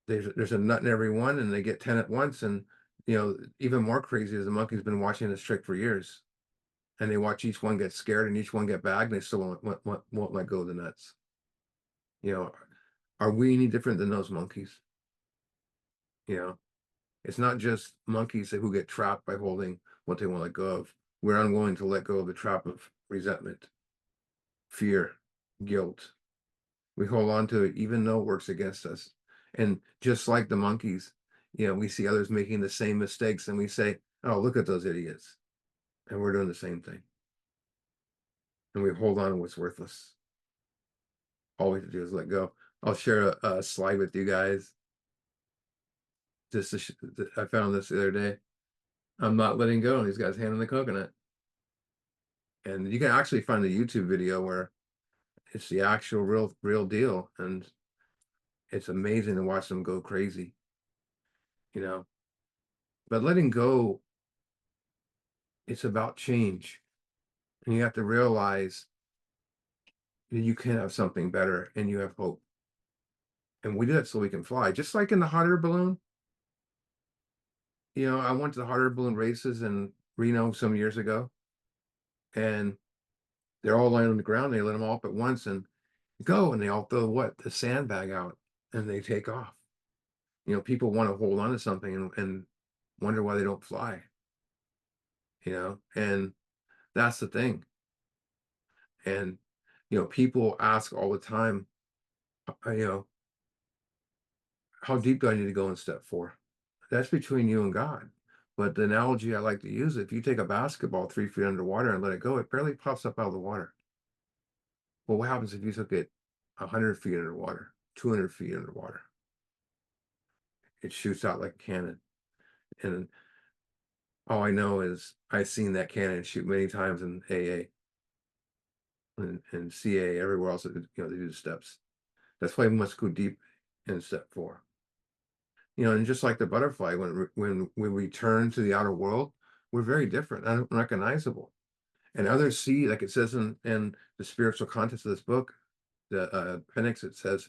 there's a nut in every one, and they get 10 at once. And even more crazy is the monkey's been watching this trick for years. And they watch each one get scared and each one get bagged, and they still won't let go of the nuts. Are we any different than those monkeys? It's not just monkeys who get trapped by holding what they won't let go of. We're unwilling to let go of the trap of resentment, fear, guilt, We hold on to it even though it works against us. And just like the monkeys, we see others making the same mistakes and we say, oh, look at those idiots. And we're doing the same thing. And we hold on to what's worthless. All we have to do is let go. I'll share a slide with you guys. I found this the other day. I'm not letting go. And these guys handing the coconut. And you can actually find the YouTube video where it's the actual real deal. And it's amazing to watch them go crazy, you know. But letting go, it's about change. And you have to realize that you can have something better and you have hope. And we do that so we can fly. Just like in the hot air balloon. I went to the hot air balloon races in Reno some years ago. And they're all lying on the ground. They let them all up at once and go. And they all throw what? The sandbag out and they take off. People want to hold on to something and wonder why they don't fly. And that's the thing. And, people ask all the time, how deep do I need to go in step 4? That's between you and God. But the analogy I like to use, if you take a basketball 3 feet underwater and let it go, it barely pops up out of the water. Well, what happens if you took it 100 feet underwater, 200 feet underwater? It shoots out like a cannon. And all I know is I've seen that cannon shoot many times in AA and CA, everywhere else, they do the steps. That's why we must go deep in step 4. And just like the butterfly, when we return to the outer world, we're very different, unrecognizable. And others see, like it says in the spiritual context of this book, the appendix, it says,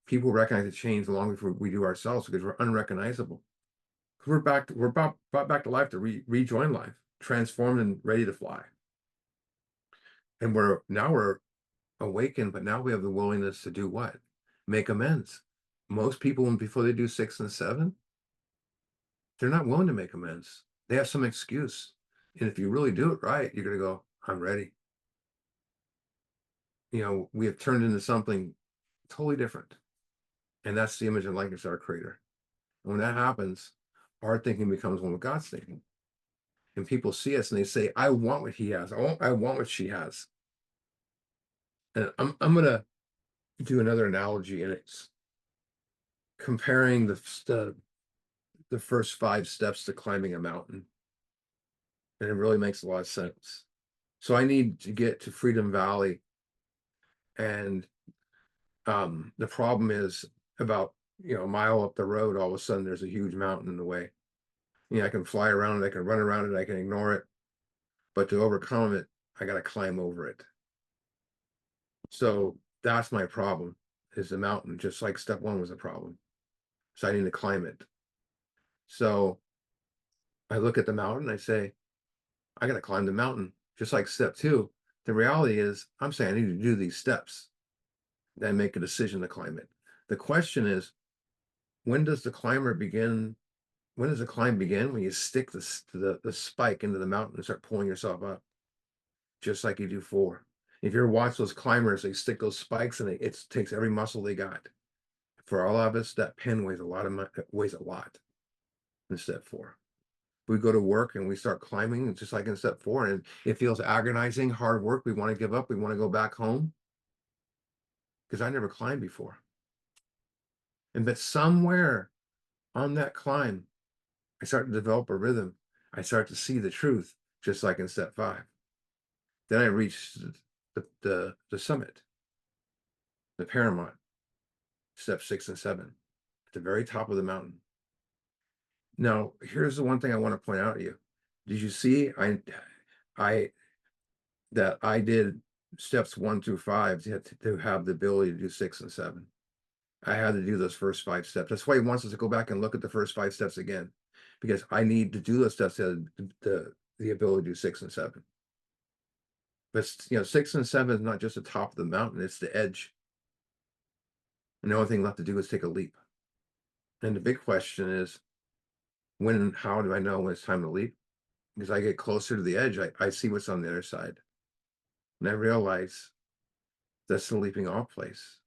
people recognize the change long before we do ourselves because we're unrecognizable. We're brought back to life to rejoin life, transformed and ready to fly. And we're awakened, but now we have the willingness to do what? Make amends. Most people, before they do 6 and 7, they're not willing to make amends. They have some excuse. And if you really do it right, you're going to go, I'm ready. We have turned into something totally different. And that's the image and likeness of our creator. And when that happens, our thinking becomes one with God's thinking. And people see us and they say, I want what he has. I want what she has. And I'm going to do another analogy, and it's comparing the first 5 steps to climbing a mountain. And it really makes a lot of sense. So I need to get to Freedom Valley. And the problem is about, a mile up the road, all of a sudden there's a huge mountain in the way. I can fly around it, I can run around it, I can ignore it. But to overcome it, I got to climb over it. So that's my problem, is the mountain, just like step 1 was a problem. So I need to climb it. So I look at the mountain, I say, I got to climb the mountain, just like step 2. The reality is, I'm saying I need to do these steps, then make a decision to climb it. The question is, when does the climber begin? When does the climb begin? When you stick the spike into the mountain and start pulling yourself up, just like you do 4. If you ever watch those climbers, they stick those spikes and it takes every muscle they got. For all of us, that pin weighs a lot in step 4. We go to work and we start climbing, just like in step 4, and it feels agonizing, hard work. We want to give up. We want to go back home because I never climbed before. But somewhere on that climb, I start to develop a rhythm. I start to see the truth, just like in step 5. Then I reach the summit, the paramount, step 6 and 7, at the very top of the mountain. Now, here's the one thing I want to point out to you. Did you see that I did steps 1 through 5 to have the ability to do 6 and 7? I had to do those first 5 steps. That's why he wants us to go back and look at the first 5 steps again, because I need to do those steps to have the ability to do 6 and 7. But 6 and 7 is not just the top of the mountain, it's the edge. And the only thing left to do is take a leap. And the big question is, when and how do I know when it's time to leap? Because I get closer to the edge, I see what's on the other side. And I realize That's the leaping off place.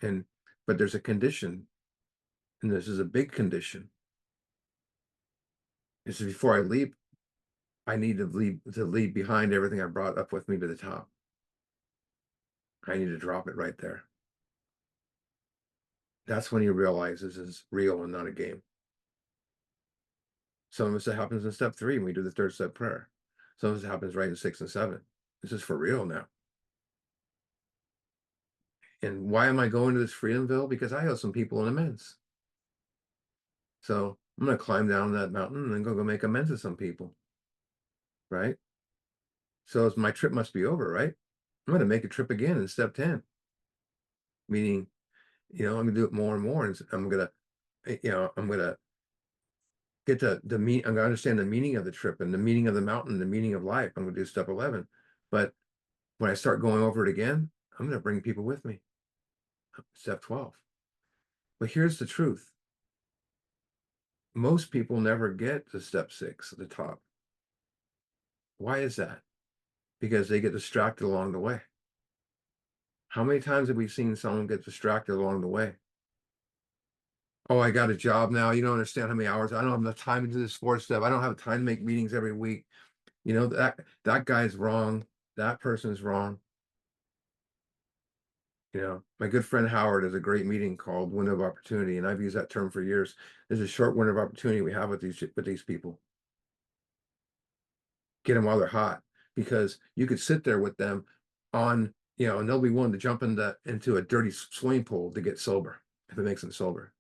And but there's a condition, and this is a big condition. Is before I leap, I need to leave behind everything I brought up with me to the top. I need to drop it right there. That's when you realize this is real and not a game. Some of us it happens in step 3 when we do the 3rd step prayer. Some of us it happens right in 6 and 7. This is for real now. And why am I going to this Freedomville? Because I owe some people an amends. So I'm gonna climb down that mountain and then go make amends with some people. Right? So it's my trip must be over, right? I'm gonna make a trip again in step 10. Meaning, I'm gonna do it more and more. And I'm gonna, I'm gonna get I'm gonna understand the meaning of the trip and the meaning of the mountain, the meaning of life. I'm gonna do step 11. But when I start going over it again, I'm gonna bring people with me. Step 12. But here's the truth. Most people never get to step 6 at the top. Why is that? Because they get distracted along the way. How many times have we seen someone get distracted along the way? Oh, I got a job now. You don't understand how many hours. I don't have enough time to do this 4th step. I don't have time to make meetings every week. That guy's wrong. That person's wrong. My good friend Howard has a great meeting called Window of Opportunity, and I've used that term for years. There's a short window of opportunity we have with these people. Get them while they're hot, because you could sit there with them and they'll be willing to jump into a dirty swimming pool to get sober if it makes them sober.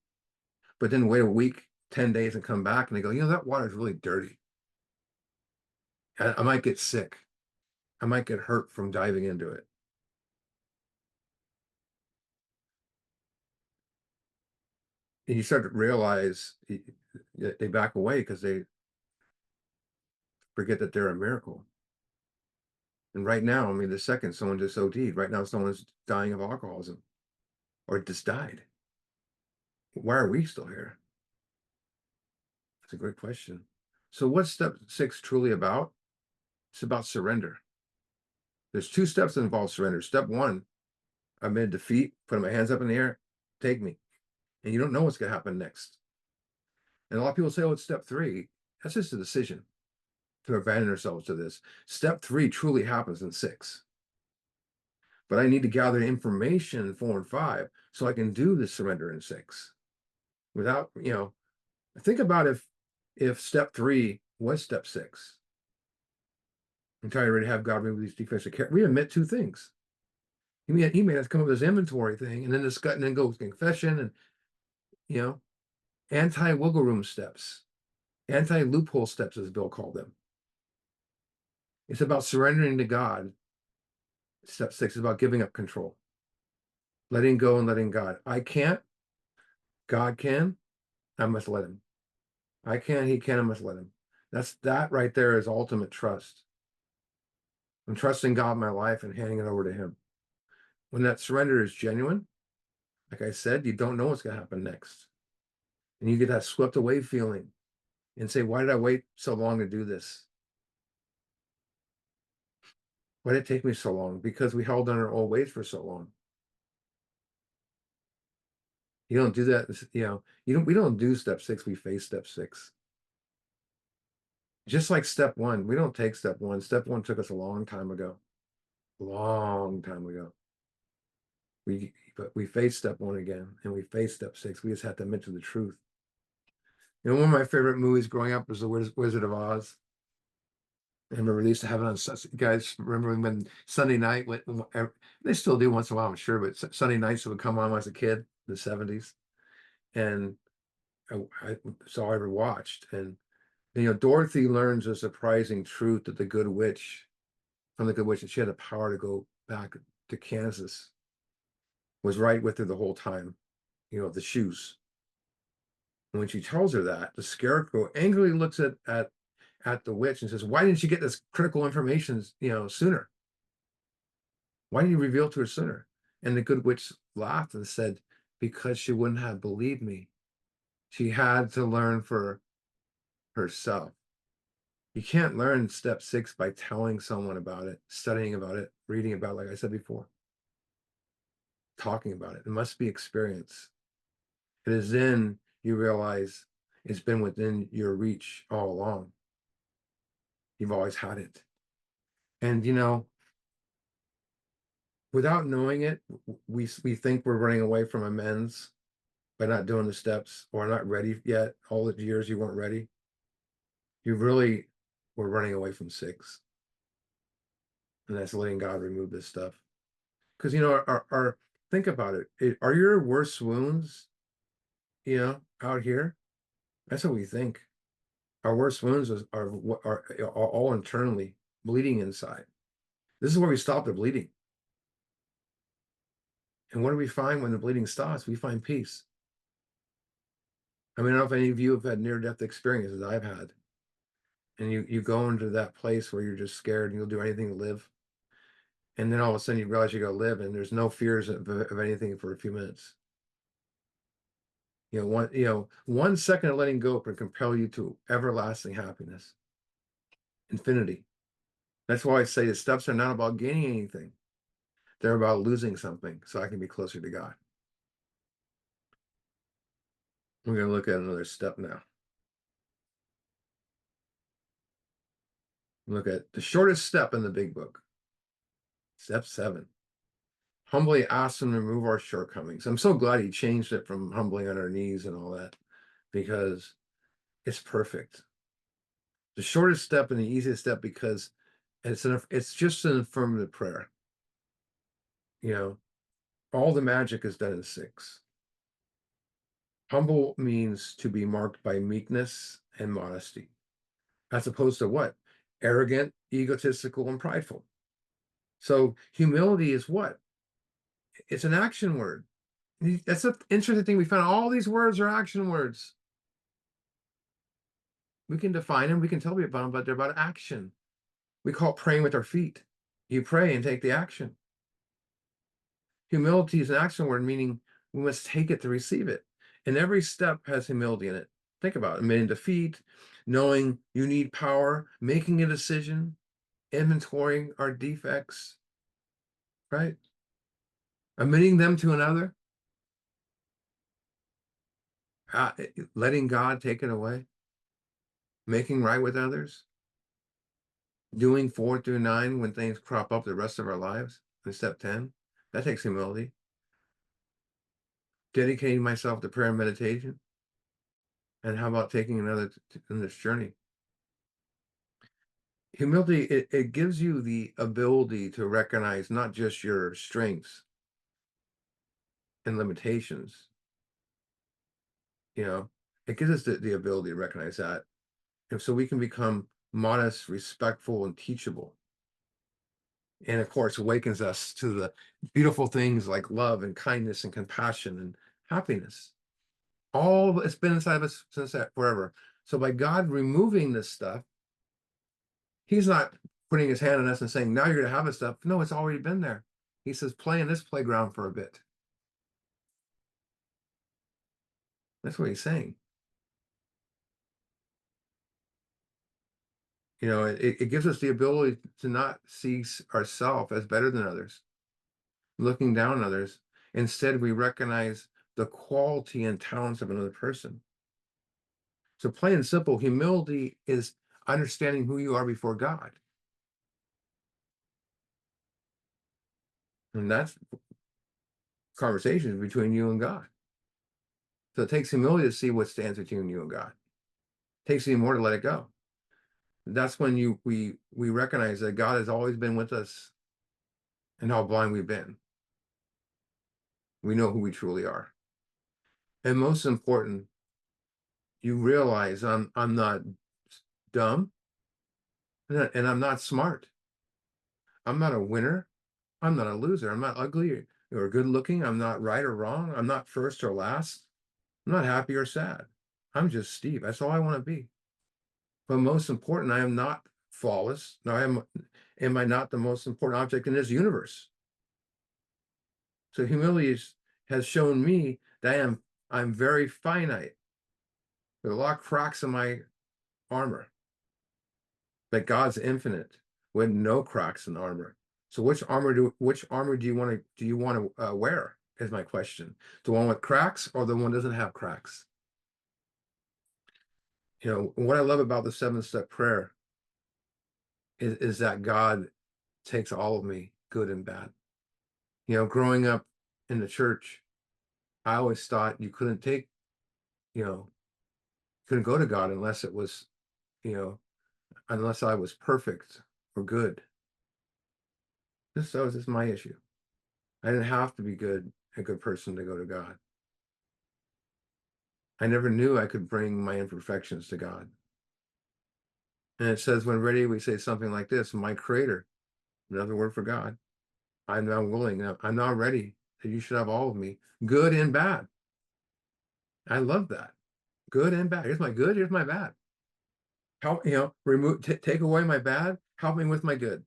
But then wait a week, 10 days, and come back and they go, that water is really dirty. I might get sick. I might get hurt from diving into it. And you start to realize they back away because they forget that they're a miracle. And right now, I mean, the second someone just OD'd, right now someone's dying of alcoholism or just died. Why are we still here? That's a great question. So what's step 6 truly about? It's about surrender. There's 2 steps that involve surrender. Step 1, I'm in defeat, putting my hands up in the air, take me. And you don't know what's going to happen next. And a lot of people say, oh, it's step 3. That's just a decision to abandon ourselves to this. Step 3 truly happens in 6. But I need to gather information in 4 and 5 so I can do the surrender in 6. Without, think about if step 3 was step 6. I'm trying to already have God remove these defensive characters. We admit 2 things. He made us come up with this inventory thing, and then discuss, and then go confession, and anti-wiggle room steps, anti-loophole steps, as Bill called them. It's about surrendering to God. Step 6 is about giving up control, letting go and letting God. I can't. God can. I must let him. I can. He can. I must let him. That right there is ultimate trust. I'm trusting God in my life and handing it over to him. When that surrender is genuine, like I said, you don't know what's going to happen next. And you get that swept away feeling and say, why did I wait so long to do this? Why did it take me so long? Because we held on our old ways for so long. You don't do that, we don't do step 6, we face step 6. Just like step 1, we don't take step 1. Step 1 took us a long time ago. Long time ago. But we face step 1 again, and we face step 6. We just have to admit to the truth. One of my favorite movies growing up was The Wizard of Oz. I remember they used to have it on, guys, remember when Sunday night, they still do once in a while, I'm sure, but Sunday nights would come on when I was a kid in the 70s. And that's all I ever watched. And, Dorothy learns a surprising truth that from the Good Witch, that she had the power to go back to Kansas, was right with her the whole time, the shoes. And when she tells her that, the Scarecrow angrily looks at the witch and says, why didn't you get this critical information, sooner? Why didn't you reveal to her sooner? And the Good Witch laughed and said, because she wouldn't have believed me. She had to learn for herself. You can't learn step 6 by telling someone about it, studying about it, reading about it, like I said before. talking about it. It must be experience. It is then you realize it's been within your reach all along. You've always had it. And without knowing it, we think we're running away from amends by not doing the steps or not ready yet. All the years you weren't ready, you really were running away from 6. And that's letting God remove this stuff. Because our think about it. Are your worst wounds, out here? That's what we think. Our worst wounds are all internally bleeding inside. This is where we stop the bleeding. And what do we find when the bleeding stops? We find peace. I mean, I don't know if any of you have had near-death experiences I've had. And you go into that place where you're just scared and you'll do anything to live. And then all of a sudden you realize you gotta live and there's no fears of anything for a few minutes. One second of letting go can compel you to everlasting happiness. Infinity. That's why I say the steps are not about gaining anything. They're about losing something so I can be closer to God. We're going to look at another step now. Look at the shortest step in the big book. Step 7. Humbly ask him to remove our shortcomings. I'm so glad he changed it from humbling on our knees and all that, because it's perfect. The shortest step and the easiest step, because it's just an affirmative prayer. All the magic is done in 6. Humble means to be marked by meekness and modesty, as opposed to what? Arrogant, egotistical, and prideful. So humility is what? It's an action word. That's an interesting thing. We found all these words are action words. We can define them, we can tell people about them, but they're about action. We call it praying with our feet. You pray and take the action. Humility is an action word, meaning we must take it to receive it. And every step has humility in it. Think about it. Admitting defeat, knowing you need power, making a decision, inventorying our defects, right? Admitting them to another, letting God take it away, making right with others, doing 4 through 9 when things crop up the rest of our lives in step 10. That takes humility. Dedicating myself to prayer and meditation. And how about taking another in this journey? Humility, it gives you the ability to recognize not just your strengths and limitations. It gives us the ability to recognize that. And so we can become modest, respectful, and teachable. And of course, awakens us to the beautiful things like love and kindness and compassion and happiness. All it's been inside of us since that forever. So by God removing this stuff, he's not putting his hand on us and saying, now you're going to have this stuff. No, it's already been there. He says, play in this playground for a bit. That's what he's saying. It gives us the ability to not see ourselves as better than others, looking down on others. Instead, we recognize the quality and talents of another person. So plain and simple, humility is understanding who you are before God. And that's conversations between you and God. So it takes humility to see what stands between you and God. It takes even more to let it go. That's when we recognize that God has always been with us and how blind we've been. We know who we truly are. And most important, you realize I'm not dumb and I'm not smart. I'm not a winner. I'm not a loser. I'm not ugly or good looking. I'm not right or wrong. I'm not first or last. I'm not happy or sad. I'm just Steve. That's all I want to be. But most important, I am not flawless. Now, am I not the most important object in this universe? So humility has shown me that I'm very finite. There are a lot of cracks in my armor. But God's infinite with no cracks in armor. So which armor do you want to wear is my question. The one with cracks or the one that doesn't have cracks? You know, what I love about the 7-step prayer is that God takes all of me, good and bad. You know, growing up in the church, I always thought you couldn't take, you know, couldn't go to God unless it was, you know, unless I was perfect or good. This was just my issue. I didn't have to be a good person to go to God. I never knew I could bring my imperfections to God. And it says, when ready, we say something like this: my creator, another word for God, I'm now willing, I'm now ready that you should have all of me, good and bad. I love that. Good and bad. Here's my good, here's my bad. Help, you know, take away my bad, help me with my good.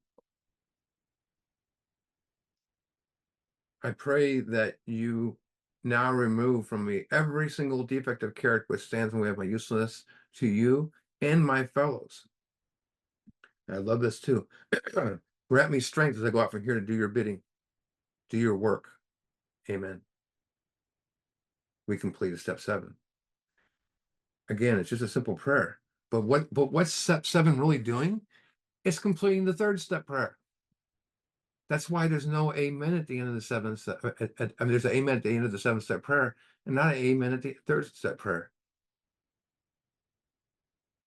I pray that you now remove from me every single defect of character which stands in the way of my usefulness to you and my fellows. I love this too. Grant me strength as I go out from here to do your bidding, do your work. Amen. We completed step 7. Again, it's just a simple prayer. But what's step 7 really doing? It's completing the 3rd step prayer. That's why there's no amen at the end of the 7th step. I mean, there's an amen at the end of the 7th step prayer, and not an amen at the 3rd step prayer.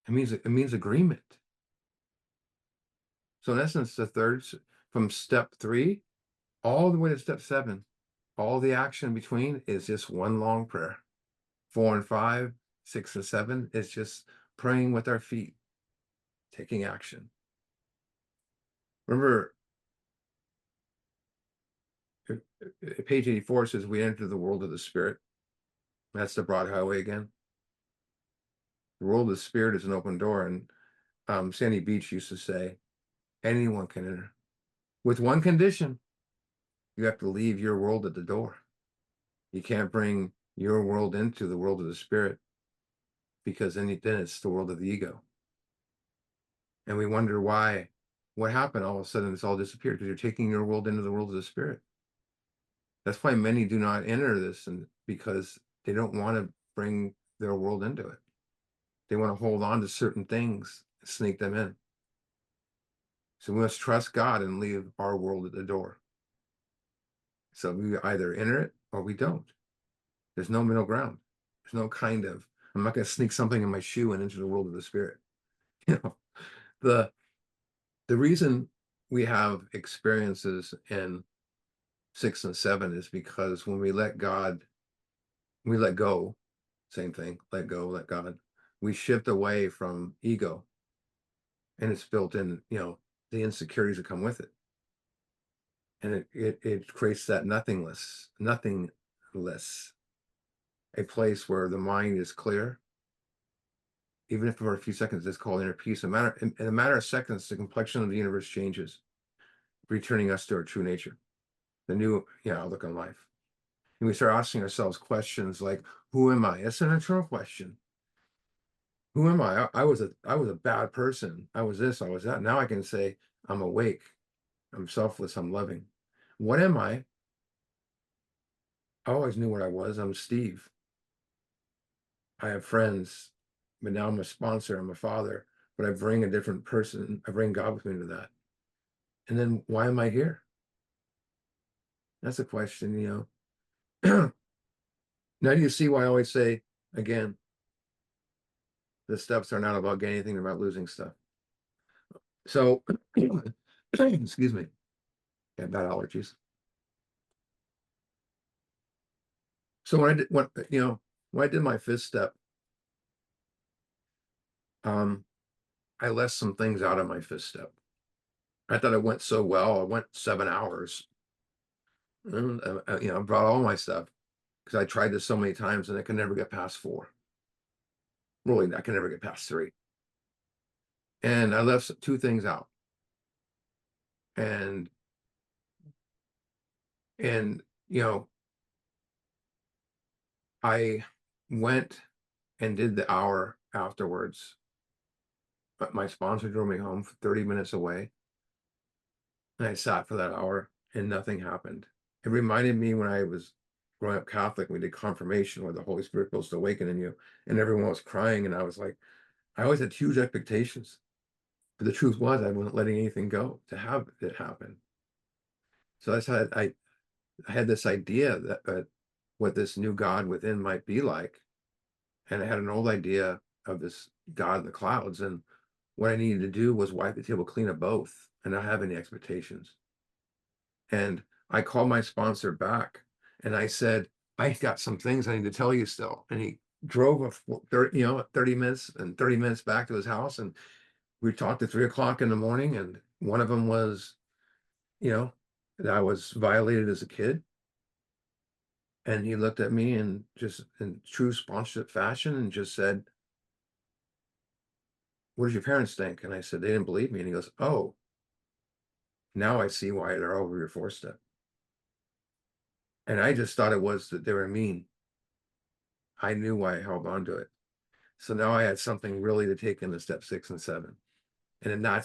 It means agreement. So in essence, the third, from step 3 all the way to step 7, all the action between is just one long prayer. 4 and 5, 6 and 7 is just praying with our feet, taking action. Remember, page 84 says we enter the world of the spirit. That's the broad highway again. The world of the spirit is an open door, and Sandy Beach used to say, anyone can enter. With one condition, you have to leave your world at the door. You can't bring your world into the world of the spirit, because then it's the world of the ego. And we wonder why, what happened? All of a sudden it's all disappeared, because you're taking your world into the world of the spirit. That's why many do not enter this, and because they don't want to bring their world into it. They want to hold on to certain things, sneak them in. So we must trust God and leave our world at the door. So we either enter it or we don't. There's no middle ground. There's no kind of, I'm not going to sneak something in my shoe and into the world of the spirit. You know, the reason we have experiences in 6 and 7 is because when we let God, we let go, same thing, let go, let God, we shift away from ego, and it's built in, you know, the insecurities that come with it. And it creates that nothingness, a place where the mind is clear. Even if for a few seconds, it's called inner peace. In a matter of seconds, the complexion of the universe changes, returning us to our true nature, the new, you know, outlook on life. And we start asking ourselves questions like, who am I? It's an internal question. Who am I? I was a bad person. I was this, I was that. Now I can say, I'm awake, I'm selfless, I'm loving. What am I? I always knew what I was. I'm Steve. I have friends, but now I'm a sponsor, I'm a father, but I bring a different person. I bring God with me to that. And then why am I here? That's a question, you know. Now do you see why I always say, again, the steps are not about getting anything, they're about losing stuff. So, excuse me, I have bad allergies. So when I did my 5th step, I left some things out of my 5th step. I thought it went so well. I went 7 hours. And, you know, I brought all my stuff because I tried this so many times and I could never get past 4. Really, I can never get past 3. And I left 2 things out. And you know, I went and did the hour afterwards, but my sponsor drove me home 30 minutes away. And I sat for that hour and nothing happened. It reminded me when I was growing up Catholic, we did confirmation where the Holy Spirit goes to awaken in you, and everyone was crying, and I was like, I always had huge expectations. But the truth was I wasn't letting anything go to have it happen. So that's how I had this idea that, what this new God within might be like. And I had an old idea of this God in the clouds. And what I needed to do was wipe the table clean of both and not have any expectations. And I called my sponsor back and I said, I got some things I need to tell you still. And he drove 30, 30 minutes and 30 minutes back to his house. And we talked at 3 o'clock in the morning. And one of them was, you know, that I was violated as a kid. And he looked at me and just in true sponsorship fashion and just said, what did your parents think? And I said, they didn't believe me. And he goes, oh, now I see why they're over your four-step. And I just thought it was that they were mean. I knew why I held on to it. So now I had something really to take into step 6 and 7. And then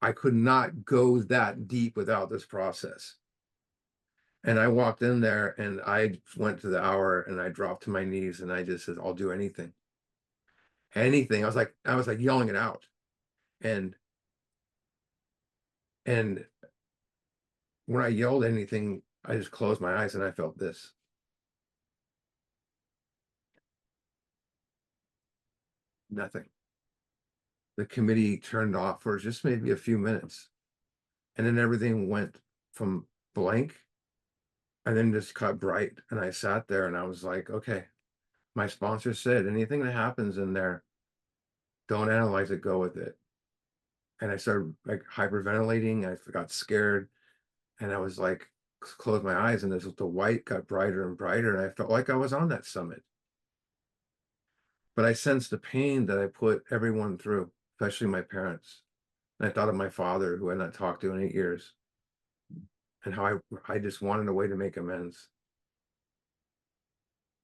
I could not go that deep without this process. And I walked in there and I went to the hour and I dropped to my knees and I just said, I'll do anything. Anything. I was like yelling it out. And and when I yelled anything, I just closed my eyes and I felt this. Nothing. The committee turned off for just maybe a few minutes. And then everything went from blank and then just got bright. And I sat there and I was like, okay, my sponsor said anything that happens in there, don't analyze it, go with it. And I started like hyperventilating. I got scared and I was like, closed my eyes and the white got brighter and brighter. And I felt like I was on that summit. But I sensed the pain that I put everyone through, especially my parents. And I thought of my father, who I had not talked to in 8 years, and how I just wanted a way to make amends.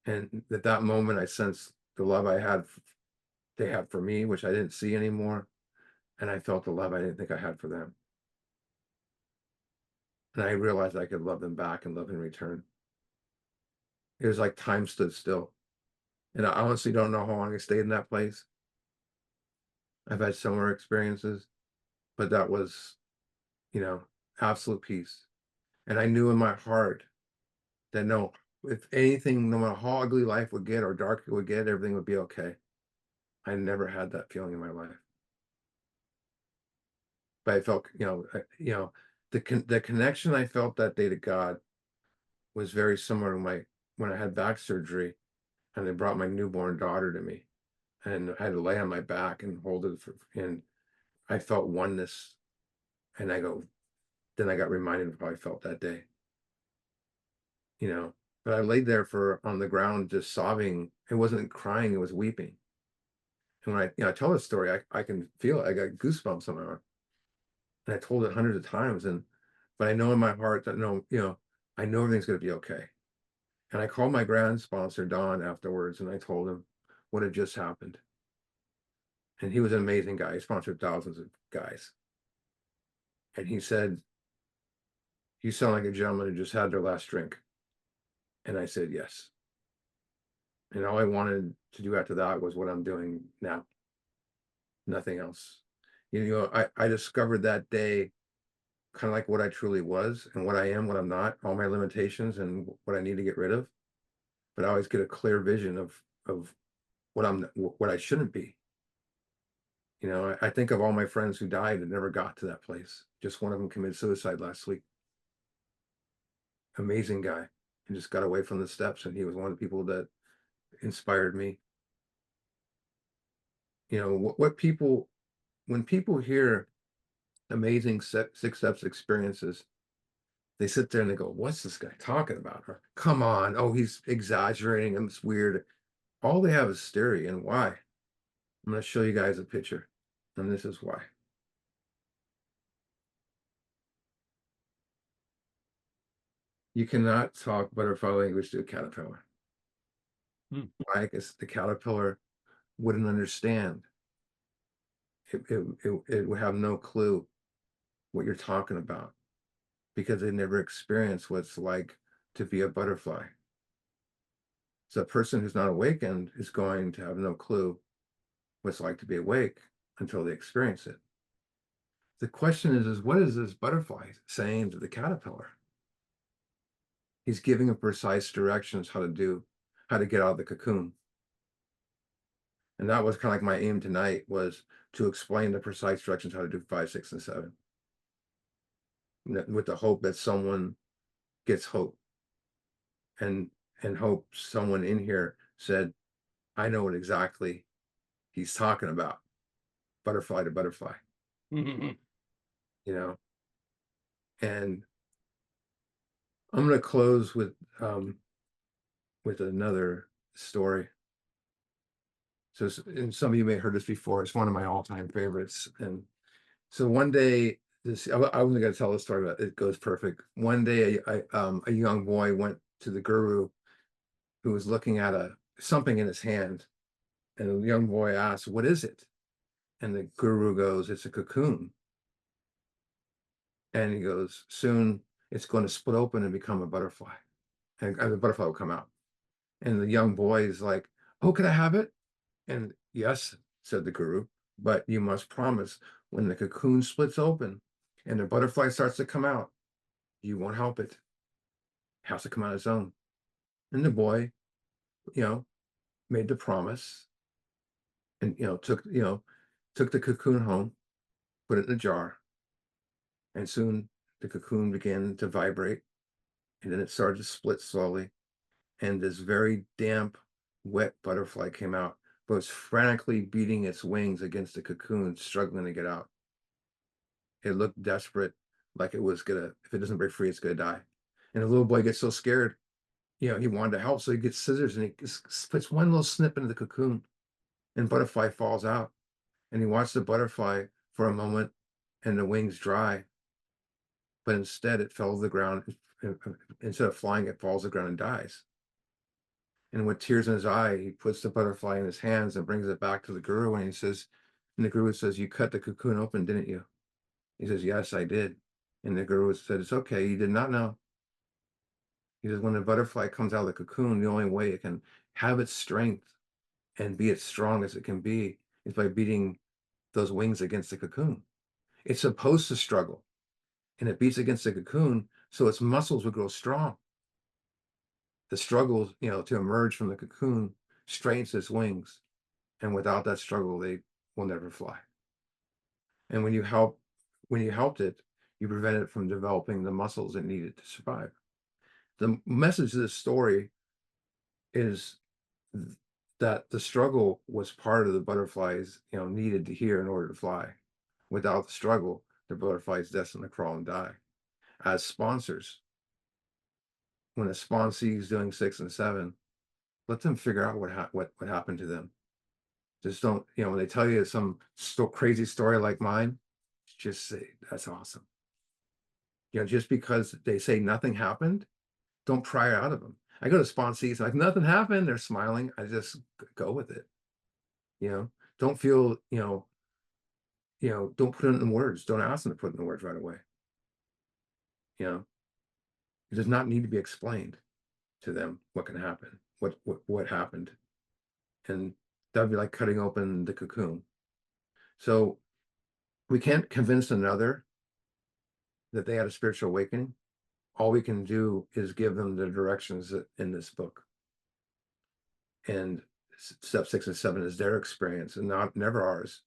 And at that moment, I sensed the love they had for me, which I didn't see anymore. And I felt the love I didn't think I had for them. And I realized I could love them back and love in return. It was like time stood still. And I honestly don't know how long I stayed in that place. I've had similar experiences, but that was, you know, absolute peace. And I knew in my heart that no, if anything, no matter how ugly life would get or dark it would get, everything would be okay. I never had that feeling in my life. But I felt, the connection I felt that day to God was very similar to my when I had back surgery and they brought my newborn daughter to me and I had to lay on my back and hold it and I felt oneness and then I got reminded of how I felt that day, you know. But I laid there on the ground just sobbing. It wasn't crying, it was weeping. And when I tell this story, I can feel it. I got goosebumps on my arm. And I told it hundreds of times. But I know in my heart that no, I know everything's gonna be okay. And I called my grand sponsor, Don, afterwards, and I told him what had just happened. And he was an amazing guy. He sponsored thousands of guys. And he said, you sound like a gentleman who just had their last drink. And I said, yes. And all I wanted to do after that was what I'm doing now. Nothing else. I discovered that day kind of like what I truly was and what I am, what I'm not, all my limitations and what I need to get rid of. But I always get a clear vision of what I shouldn't be. I think of all my friends who died and never got to that place. Just one of them committed suicide last week. Amazing guy. And just got away from the steps. And he was one of the people that inspired me. When people hear amazing 6 steps experiences, they sit there and they go, what's this guy talking about? Or come on, oh, he's exaggerating and it's weird. All they have is theory. And why? I'm going to show you guys a picture. And this is why. You cannot talk butterfly language to a caterpillar. Hmm. Why? Because the caterpillar wouldn't understand. It would have no clue what you're talking about because they never experienced what it's like to be a butterfly. So a person who's not awakened is going to have no clue what it's like to be awake until they experience it. The question is what is this butterfly saying to the caterpillar? He's giving a precise directions how to get out of the cocoon. And that was kind of like my aim tonight, was to explain the precise directions how to do 5, 6, and 7, with the hope that someone gets hope, and hope someone in here said, I know what exactly he's talking about. Butterfly to butterfly, Mhm. you know. And I'm going to close with another story. So, and some of you may have heard this before. It's one of my all-time favorites. And so one day, I wasn't going to tell this story, but it goes perfect. One day, a young boy went to the guru, who was looking at something in his hand, and the young boy asked, "What is it?" And the guru goes, "It's a cocoon." And he goes, "Soon it's going to split open and become a butterfly, and the butterfly will come out." And the young boy is like, "Oh, can I have it?" And yes, said the guru, but you must promise, when the cocoon splits open and the butterfly starts to come out, you won't help it. It has to come out on its own. And the boy, you know, made the promise, and took the cocoon home, put it in a jar, and soon the cocoon began to vibrate, and then it started to split slowly, and this very damp, wet butterfly came out, but was frantically beating its wings against the cocoon, struggling to get out. It looked desperate, like it was gonna, if it doesn't break free, it's gonna die. And the little boy gets so scared, he wanted to help, so he gets scissors and he puts one little snip into the cocoon, and butterfly falls out. And he watched the butterfly for a moment, and the wings dry, but instead it fell to the ground. Instead of flying, it falls to the ground and dies. And with tears in his eye, he puts the butterfly in his hands and brings it back to the guru, and the guru says, "You cut the cocoon open, didn't you?" He says, "Yes, I did." And the guru said, "It's okay, you did not know." He says, "When a butterfly comes out of the cocoon, the only way it can have its strength and be as strong as it can be is by beating those wings against the cocoon. It's supposed to struggle, and it beats against the cocoon so its muscles would grow strong. The struggle, to emerge from the cocoon strains its wings, and without that struggle, they will never fly. And when you helped it, you prevented it from developing the muscles it needed to survive." The message of this story is that the struggle was part of the butterflies, needed to hear in order to fly. Without the struggle, the butterfly is destined to crawl and die. As sponsors, when a sponsee is doing 6 and 7, let them figure out what happened to them. Just don't, when they tell you some crazy story like mine, just say, "That's awesome." Just because they say nothing happened, don't pry it out of them. I go to sponsees, like, "Nothing happened." They're smiling. I just go with it. You know, don't feel, don't put it in words. Don't ask them to put it in words right away. You know, it does not need to be explained to them what can happen, what happened. And that'd be like cutting open the cocoon. So we can't convince another that they had a spiritual awakening. All we can do is give them the directions in this book. And step 6 and 7 is their experience and not never ours.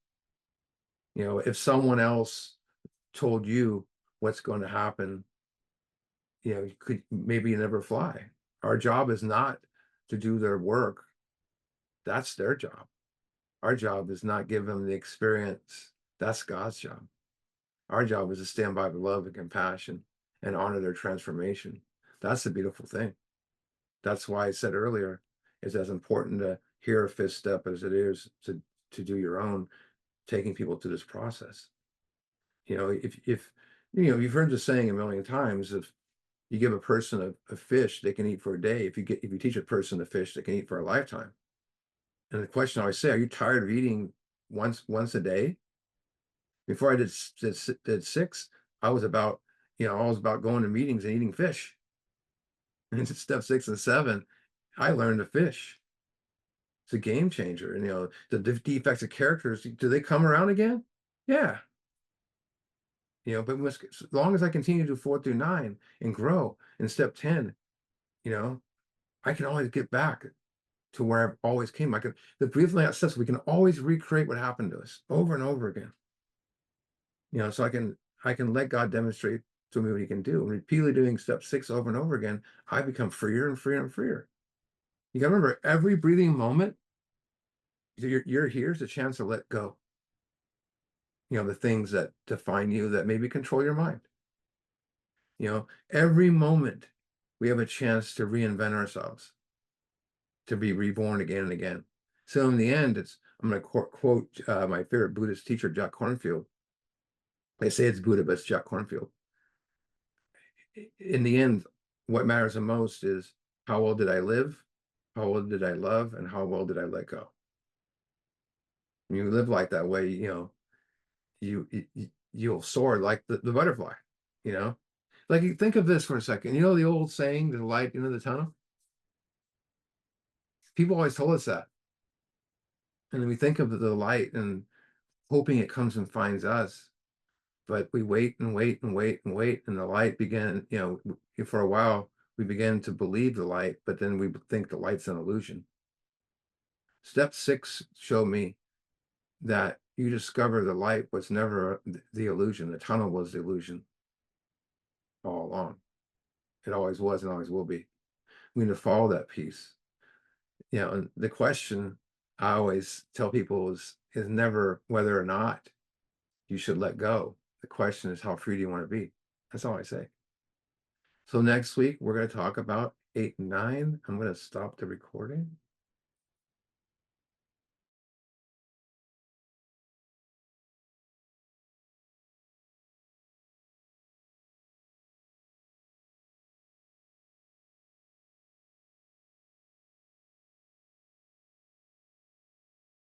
If someone else told you what's going to happen, you could maybe never fly. Our job is not to do their work. That's their job. Our job is not give them the experience. That's God's job. Our job is to stand by with love and compassion and honor their transformation. That's the beautiful thing. That's why I said earlier, it's as important to hear a fifth step as it is to do your own, taking people through this process. If you've heard the saying a million times, if you give a person a fish they can eat for a day, if you teach a person a fish they can eat for a lifetime. And the question I always say, are you tired of eating once a day? Before I did 6, I was about going to meetings and eating fish. And it's step 6 and 7. I learned to fish. It's a game changer. And the defects of characters, do they come around again? Yeah. But as long as I continue to do 4 through 9 and grow in step 10, you know, I can always get back to where I've always came. The beautiful thing about steps, we can always recreate what happened to us over and over again. So I can let God demonstrate to me what he can do. And repeatedly doing step 6 over and over again, I become freer and freer and freer. You gotta remember, every breathing moment, you're here's a chance to let go. The things that define you that maybe control your mind. Every moment we have a chance to reinvent ourselves, to be reborn again and again. So in the end, I'm going to quote my favorite Buddhist teacher, Jack Kornfield. They say it's Buddha, but it's Jack Kornfield. In the end, what matters the most is how well did I live, how well did I love, and how well did I let go? When you live like that way, you'll soar like the butterfly, you know? Like, you think of this for a second. The old saying, the light into the tunnel? People always told us that. And then we think of the light and hoping it comes and finds us. But we wait and wait and wait and wait, and the light began, for a while, we begin to believe the light, but then we think the light's an illusion. Step 6 showed me that you discover the light was never the illusion. The tunnel was the illusion all along. It always was and always will be. We need to follow that piece. And the question I always tell people is never whether or not you should let go. The question is, how free do you want to be? That's all I say. So next week, we're going to talk about 8 and 9. I'm going to stop the recording.